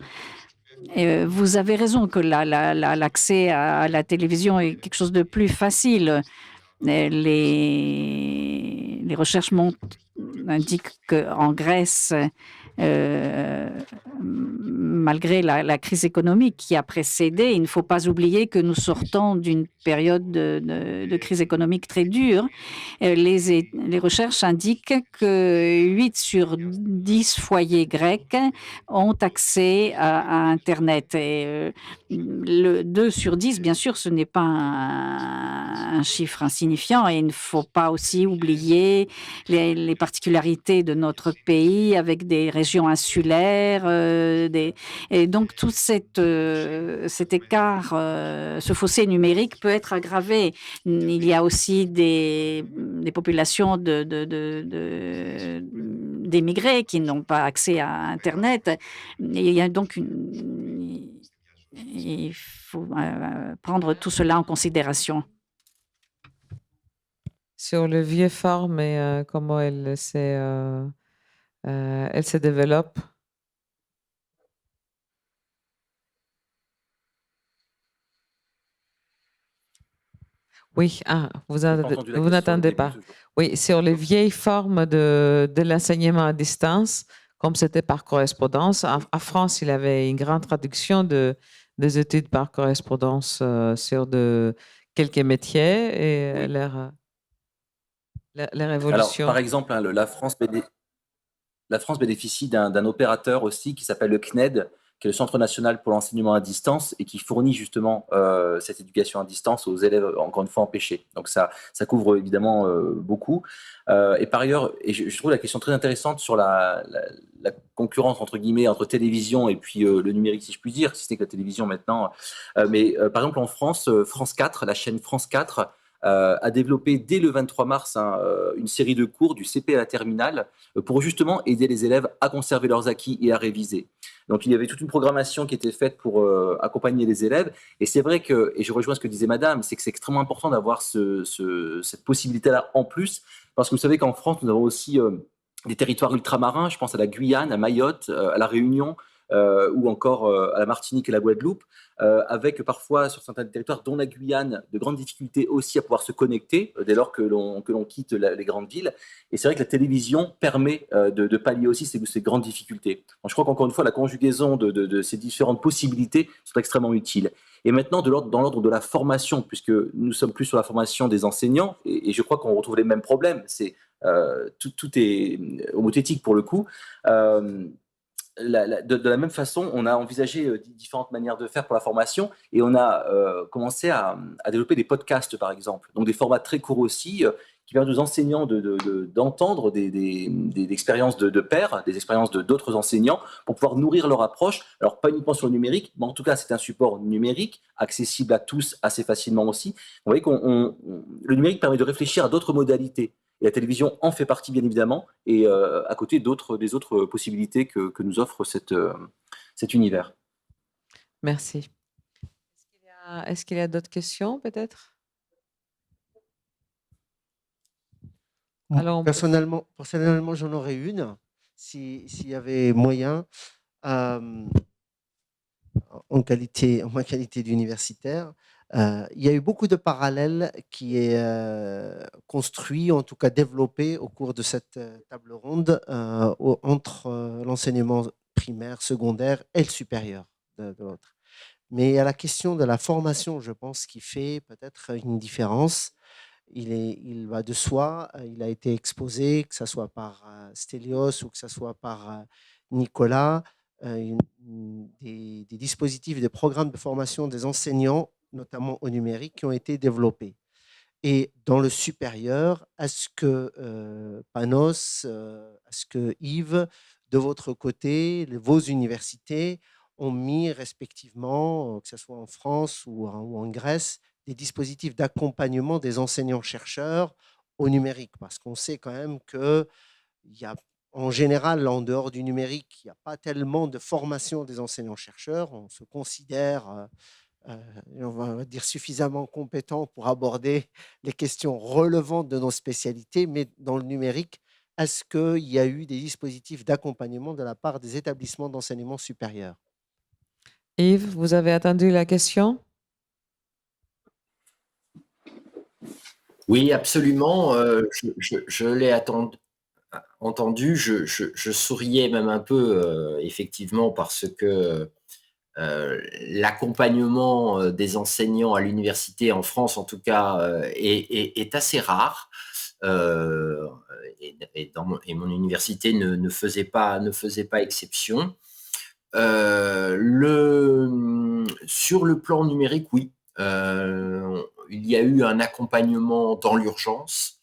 Vous avez raison que l'accès à la télévision est quelque chose de plus facile. Les recherches indiquent qu'en Grèce, malgré la crise économique qui a précédé, il ne faut pas oublier que nous sortons d'une période de crise économique très dure. Les recherches indiquent que 8 sur 10 foyers grecs ont accès à Internet. Et le 2 sur 10, bien sûr, ce n'est pas un chiffre insignifiant, et il ne faut pas aussi oublier les particularités de notre pays avec des régions insulaires. Et donc, tout cet écart, ce fossé numérique peut être aggravé. Il y a aussi des populations d'émigrés qui n'ont pas accès à Internet. Et il y a donc il faut prendre tout cela en considération. Sur le vieux forme et comment elle se développe. Oui, vous n'entendez pas. Oui, sur les vieilles formes de l'enseignement à distance, comme c'était par correspondance. En France, il y avait une grande traduction des études par correspondance sur quelques métiers et leur évolution. Alors, par exemple, hein, la France bénéficie d'un opérateur aussi qui s'appelle le CNED, qui est le Centre national pour l'enseignement à distance et qui fournit justement cette éducation à distance aux élèves, encore une fois, empêchés. Donc ça couvre évidemment beaucoup. Et par ailleurs, et je trouve la question très intéressante sur la concurrence, entre guillemets, entre télévision et puis le numérique, si je puis dire, si ce n'est que la télévision maintenant. Mais par exemple, en France, France 4, la chaîne France 4, a développé dès le 23 mars une série de cours du CP à la terminale pour justement aider les élèves à conserver leurs acquis et à réviser. Donc il y avait toute une programmation qui était faite pour accompagner les élèves. Et c'est vrai que, et je rejoins ce que disait Madame, c'est que c'est extrêmement important d'avoir cette possibilité-là en plus, parce que vous savez qu'en France, nous avons aussi des territoires ultramarins, je pense à la Guyane, à Mayotte, à la Réunion, ou encore à la Martinique et la Guadeloupe, avec parfois sur certains territoires, dont la Guyane, de grandes difficultés aussi à pouvoir se connecter dès lors que l'on quitte les grandes villes. Et c'est vrai que la télévision permet de pallier aussi ces grandes difficultés. Donc, je crois qu'encore une fois, la conjugaison de ces différentes possibilités sont extrêmement utiles. Et maintenant, dans l'ordre de la formation, puisque nous sommes plus sur la formation des enseignants, et je crois qu'on retrouve les mêmes problèmes, tout est homothétique pour le coup. De la même façon, on a envisagé différentes manières de faire pour la formation et on a commencé à développer des podcasts, par exemple. Donc des formats très courts aussi, qui permettent aux enseignants d'entendre des expériences de pairs, des expériences d'autres enseignants pour pouvoir nourrir leur approche. Alors pas uniquement sur le numérique, mais en tout cas c'est un support numérique, accessible à tous assez facilement aussi. Vous voyez le numérique permet de réfléchir à d'autres modalités. Et la télévision en fait partie, bien évidemment, et à côté des autres possibilités que nous offre cet univers. Merci. Est-ce qu'il y a d'autres questions, peut-être? Alors, personnellement, j'en aurais une, s'il y avait moyen, en ma qualité d'universitaire. Il y a eu beaucoup de parallèles qui est construit, en tout cas développé au cours de cette table ronde entre l'enseignement primaire, secondaire et le supérieur de l'autre. Mais à la question de la formation, je pense qu'il fait peut-être une différence. Il va de soi, il a été exposé, que ce soit par Stelios ou que ce soit par Nicolas, des dispositifs, des programmes de formation des enseignants, notamment au numérique, qui ont été développés. Et dans le supérieur, est-ce que Panos, est-ce que Yves, de votre côté, vos universités ont mis respectivement, que ce soit en France ou en Grèce, des dispositifs d'accompagnement des enseignants-chercheurs au numérique? Parce qu'on sait quand même qu'il y a, en général, en dehors du numérique, il n'y a pas tellement de formation des enseignants-chercheurs. On se considère on va dire suffisamment compétent pour aborder les questions relevantes de nos spécialités, mais dans le numérique, est-ce qu'il y a eu des dispositifs d'accompagnement de la part des établissements d'enseignement supérieur? Yves, vous avez attendu la question? Oui, absolument. Je l'ai entendu. Je souriais même un peu, effectivement, parce que l'accompagnement des enseignants à l'université, en France en tout cas, est assez rare. Et mon université ne faisait pas exception. Sur le plan numérique, oui. Il y a eu un accompagnement dans l'urgence,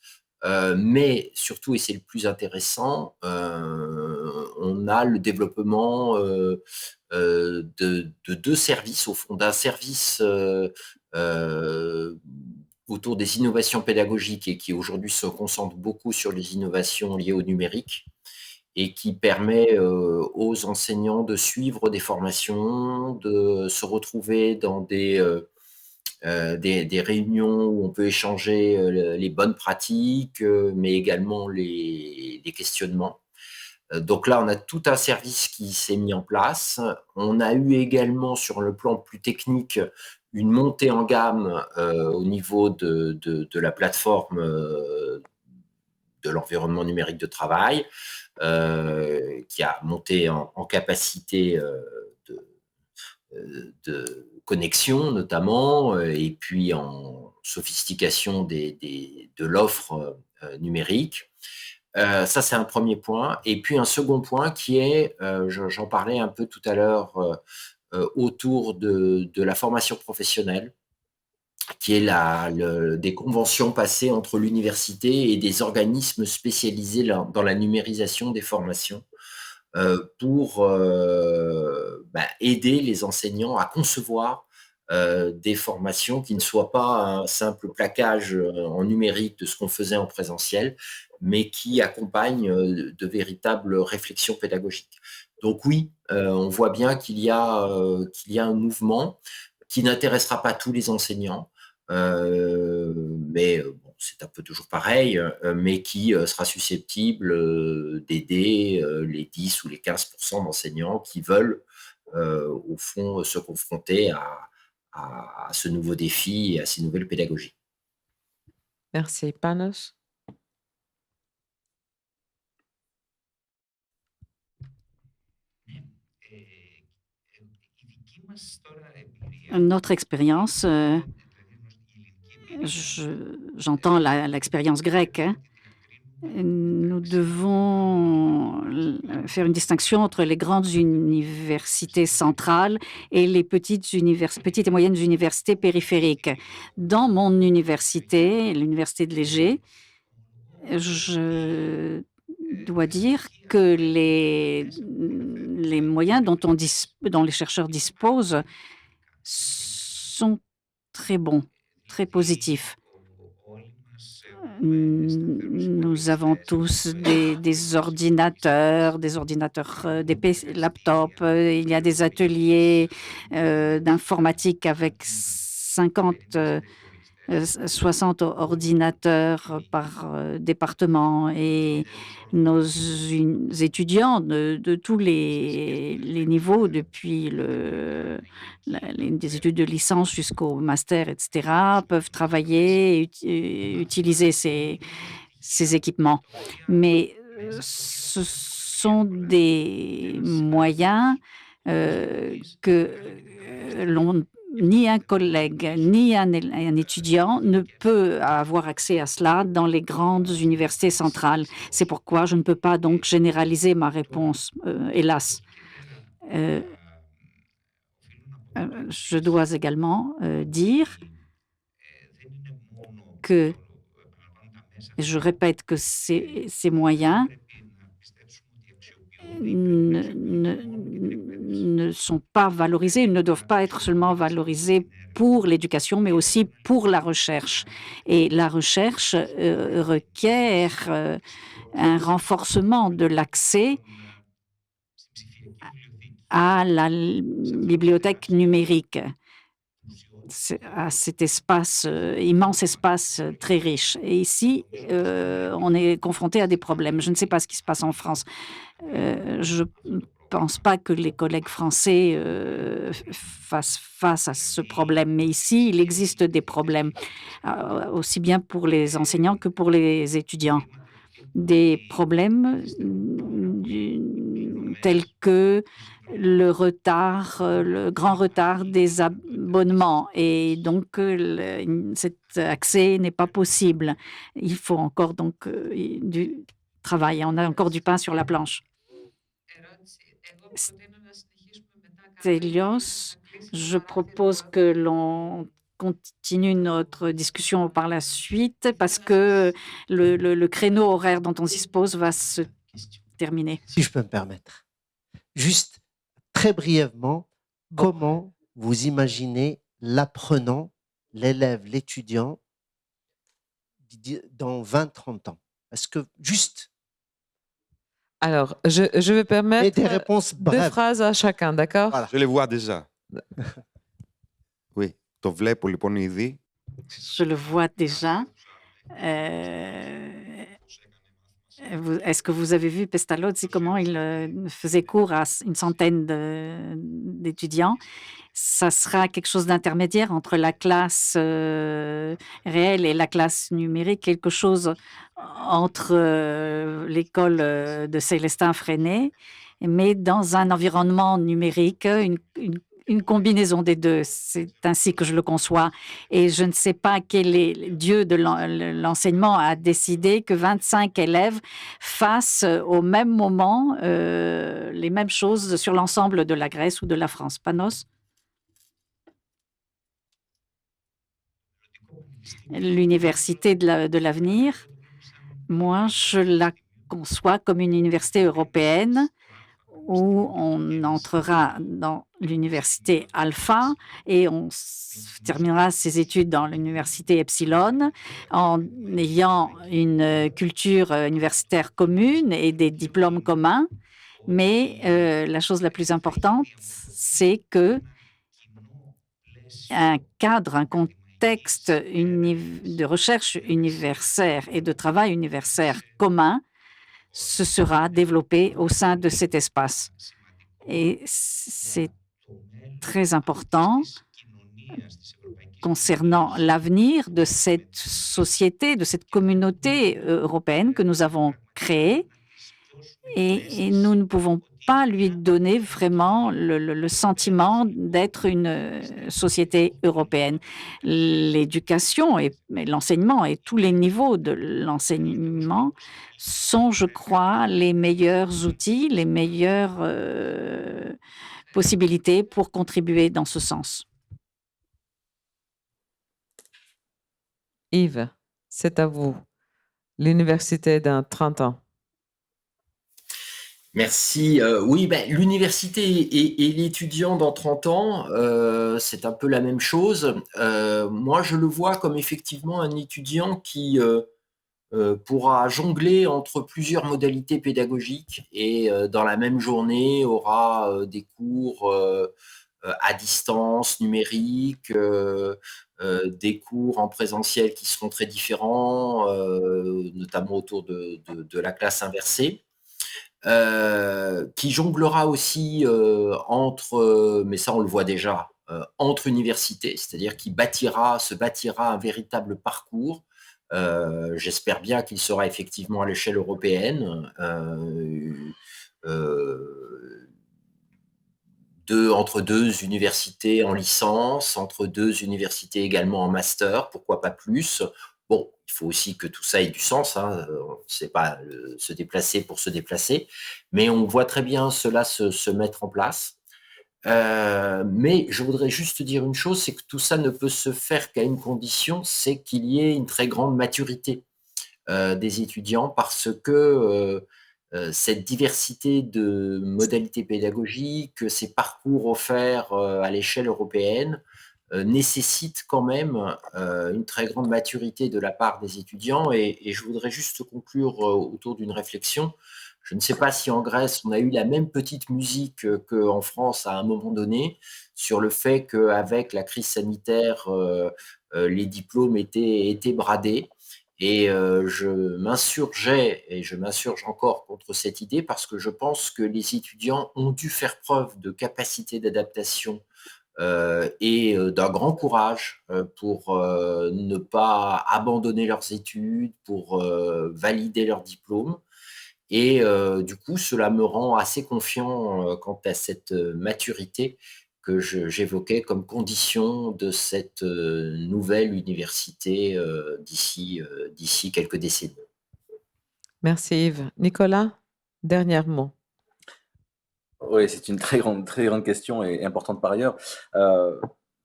mais surtout, et c'est le plus intéressant, on a le développement de deux services, au fond, d'un service autour des innovations pédagogiques et qui aujourd'hui se concentre beaucoup sur les innovations liées au numérique et qui permet aux enseignants de suivre des formations, de se retrouver dans des réunions où on peut échanger les bonnes pratiques, mais également les questionnements. Donc là, on a tout un service qui s'est mis en place. On a eu également, sur le plan plus technique, une montée en gamme au niveau de la plateforme de l'environnement numérique de travail, qui a monté en capacité de connexion notamment, et puis en sophistication de l'offre numérique. Ça, c'est un premier point. Et puis un second point qui est, j'en parlais un peu tout à l'heure, autour de la formation professionnelle, qui est des conventions passées entre l'université et des organismes spécialisés dans la numérisation des formations, pour aider les enseignants à concevoir des formations qui ne soient pas un simple plaquage en numérique de ce qu'on faisait en présentiel, mais qui accompagnent de véritables réflexions pédagogiques. Donc oui, on voit bien qu'il y a un mouvement qui n'intéressera pas tous les enseignants, mais bon, c'est un peu toujours pareil, mais qui sera susceptible d'aider les 10 ou les 15% d'enseignants qui veulent, au fond, se confronter à ce nouveau défi et à ces nouvelles pédagogies. Merci. Panos? Notre expérience, j'entends l'expérience grecque, hein. Nous devons faire une distinction entre les grandes universités centrales et les petites et moyennes universités périphériques. Dans mon université, l'université de Léger, je dois dire que les moyens dont les chercheurs disposent sont très bons, très positifs. Nous avons tous des ordinateurs, des laptops. Il y a des ateliers d'informatique avec 60 ordinateurs par département, et nos étudiants de tous les niveaux, depuis des études de licence jusqu'au master, etc., peuvent travailler et utiliser ces équipements. Mais ce sont des moyens que ni un collègue, ni un étudiant ne peut avoir accès à cela dans les grandes universités centrales. C'est pourquoi je ne peux pas donc généraliser ma réponse, hélas. Je dois également dire que, je répète que ces moyens ne sont pas valorisés, ils ne doivent pas être seulement valorisés pour l'éducation, mais aussi pour la recherche. Et la recherche requiert un renforcement de l'accès à la bibliothèque numérique, à cet espace, immense espace très riche. Et ici, on est confronté à des problèmes. Je ne sais pas ce qui se passe en France. Je ne pense pas que les collègues français fassent face à ce problème, mais ici, il existe des problèmes, aussi bien pour les enseignants que pour les étudiants. Des problèmes tels que le grand retard des abonnements, et donc cet accès n'est pas possible. Il faut encore donc du travail. On a encore du pain sur la planche. Stelios, je propose que l'on continue notre discussion par la suite parce que le créneau horaire dont on dispose va se terminer. Si je peux me permettre. Juste très brièvement, comment vous imaginez l'apprenant, l'élève, l'étudiant dans 20-30 ans? Est-ce que juste Alors, je vais et permettre des réponses 2 brèves. phrases à chacun, d'accord? Voilà. Je les vois déjà. Oui, το βλέπω λοιπόν ήδη. Je le vois déjà. Est-ce que vous avez vu Pestalozzi, comment il faisait cours à une centaine d'étudiants? Ça sera quelque chose d'intermédiaire entre la classe réelle et la classe numérique, quelque chose entre l'école de Célestin Freinet, mais dans un environnement numérique, une combinaison des deux. C'est ainsi que je le conçois. Et je ne sais pas quel est Dieu de l'enseignement a décidé que 25 élèves fassent au même moment les mêmes choses sur l'ensemble de la Grèce ou de la France. Panos? L'université de l'avenir, moi, je la conçois comme une université européenne où on entrera dans l'université Alpha et on terminera ses études dans l'université Epsilon en ayant une culture universitaire commune et des diplômes communs. Mais la chose la plus importante, c'est que un cadre, un contexte de recherche universitaire et de travail universitaire commun se sera développé au sein de cet espace. Et c'est très important concernant l'avenir de cette société, de cette communauté européenne que nous avons créée. Et nous ne pouvons pas lui donner vraiment le sentiment d'être une société européenne. L'éducation et l'enseignement et tous les niveaux de l'enseignement sont, je crois, les meilleurs outils, les meilleures possibilités pour contribuer dans ce sens. Yves, c'est à vous. L'université dans 30 ans. Merci. Oui, l'université et l'étudiant dans 30 ans, c'est un peu la même chose. Moi, je le vois comme effectivement un étudiant qui pourra jongler entre plusieurs modalités pédagogiques et dans la même journée aura des cours à distance, numérique, des cours en présentiel qui seront très différents, notamment autour de la classe inversée. Qui jonglera aussi entre, mais ça on le voit déjà, entre universités, c'est-à-dire qui se bâtira un véritable parcours. J'espère bien qu'il sera effectivement à l'échelle européenne, entre deux universités en licence, entre deux universités également en master, pourquoi pas plus. Bon, il faut aussi que tout ça ait du sens, hein. C'est pas se déplacer pour se déplacer, mais on voit très bien cela se mettre en place. Mais je voudrais juste dire une chose, c'est que tout ça ne peut se faire qu'à une condition, c'est qu'il y ait une très grande maturité des étudiants, parce que cette diversité de modalités pédagogiques, ces parcours offerts à l'échelle européenne, nécessite quand même une très grande maturité de la part des étudiants. Et je voudrais juste conclure autour d'une réflexion. Je ne sais pas si en Grèce, on a eu la même petite musique qu'en France à un moment donné, sur le fait qu'avec la crise sanitaire, les diplômes étaient bradés. Et je m'insurgeais, et je m'insurge encore contre cette idée, parce que je pense que les étudiants ont dû faire preuve de capacité d'adaptation et d'un grand courage pour ne pas abandonner leurs études, pour valider leur diplôme. Et du coup, cela me rend assez confiant quant à cette maturité que j'évoquais comme condition de cette nouvelle université d'ici quelques décennies. Merci Yves. Nicolas, dernier mot. Oui, c'est une très grande question et importante par ailleurs.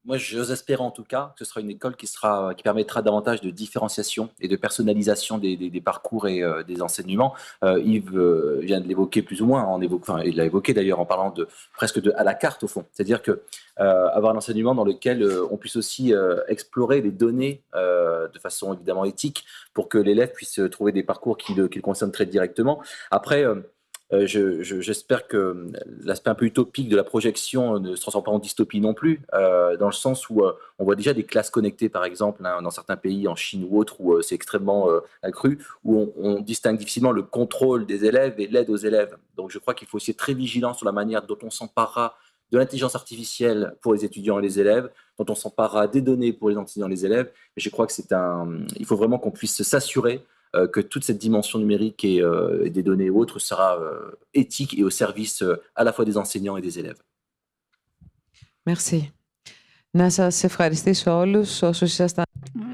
Moi, j'ose espérer en tout cas que ce sera une école qui permettra davantage de différenciation et de personnalisation des parcours et des enseignements. Yves vient de l'évoquer plus ou moins, il l'a évoqué d'ailleurs en parlant presque à la carte au fond. C'est-à-dire que avoir un enseignement dans lequel on puisse aussi explorer les données de façon évidemment éthique pour que l'élève puisse trouver des parcours qui le concernent très directement. Après, j'espère que l'aspect un peu utopique de la projection ne se transforme pas en dystopie non plus, dans le sens où on voit déjà des classes connectées, par exemple, hein, dans certains pays, en Chine ou autres, où c'est extrêmement accru, où on distingue difficilement le contrôle des élèves et l'aide aux élèves. Donc je crois qu'il faut aussi être très vigilant sur la manière dont on s'emparera de l'intelligence artificielle pour les étudiants et les élèves, dont on s'emparera des données pour les enseignants et les élèves. Et je crois que il faut vraiment qu'on puisse s'assurer que toute cette dimension numérique et des données et autres sera éthique et au service à la fois des enseignants et des élèves. Merci. Να σας ευχαριστήσω όλους όσους ήσασταν.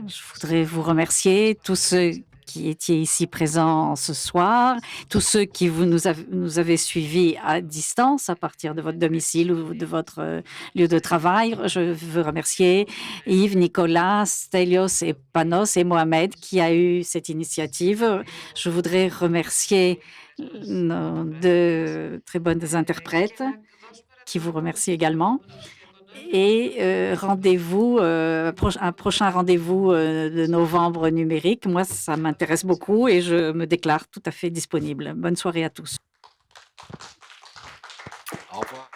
Je voudrais vous remercier, tous ceux qui étiez ici présents ce soir, tous ceux qui nous avez suivis à distance à partir de votre domicile ou de votre lieu de travail. Je veux remercier Yves, Nicolas, Stelios et Panos et Mohamed qui a eu cette initiative. Je voudrais remercier nos deux très bonnes interprètes qui vous remercient également. Et rendez-vous, un prochain rendez-vous de novembre numérique. Moi, ça m'intéresse beaucoup et je me déclare tout à fait disponible. Bonne soirée à tous. Au revoir.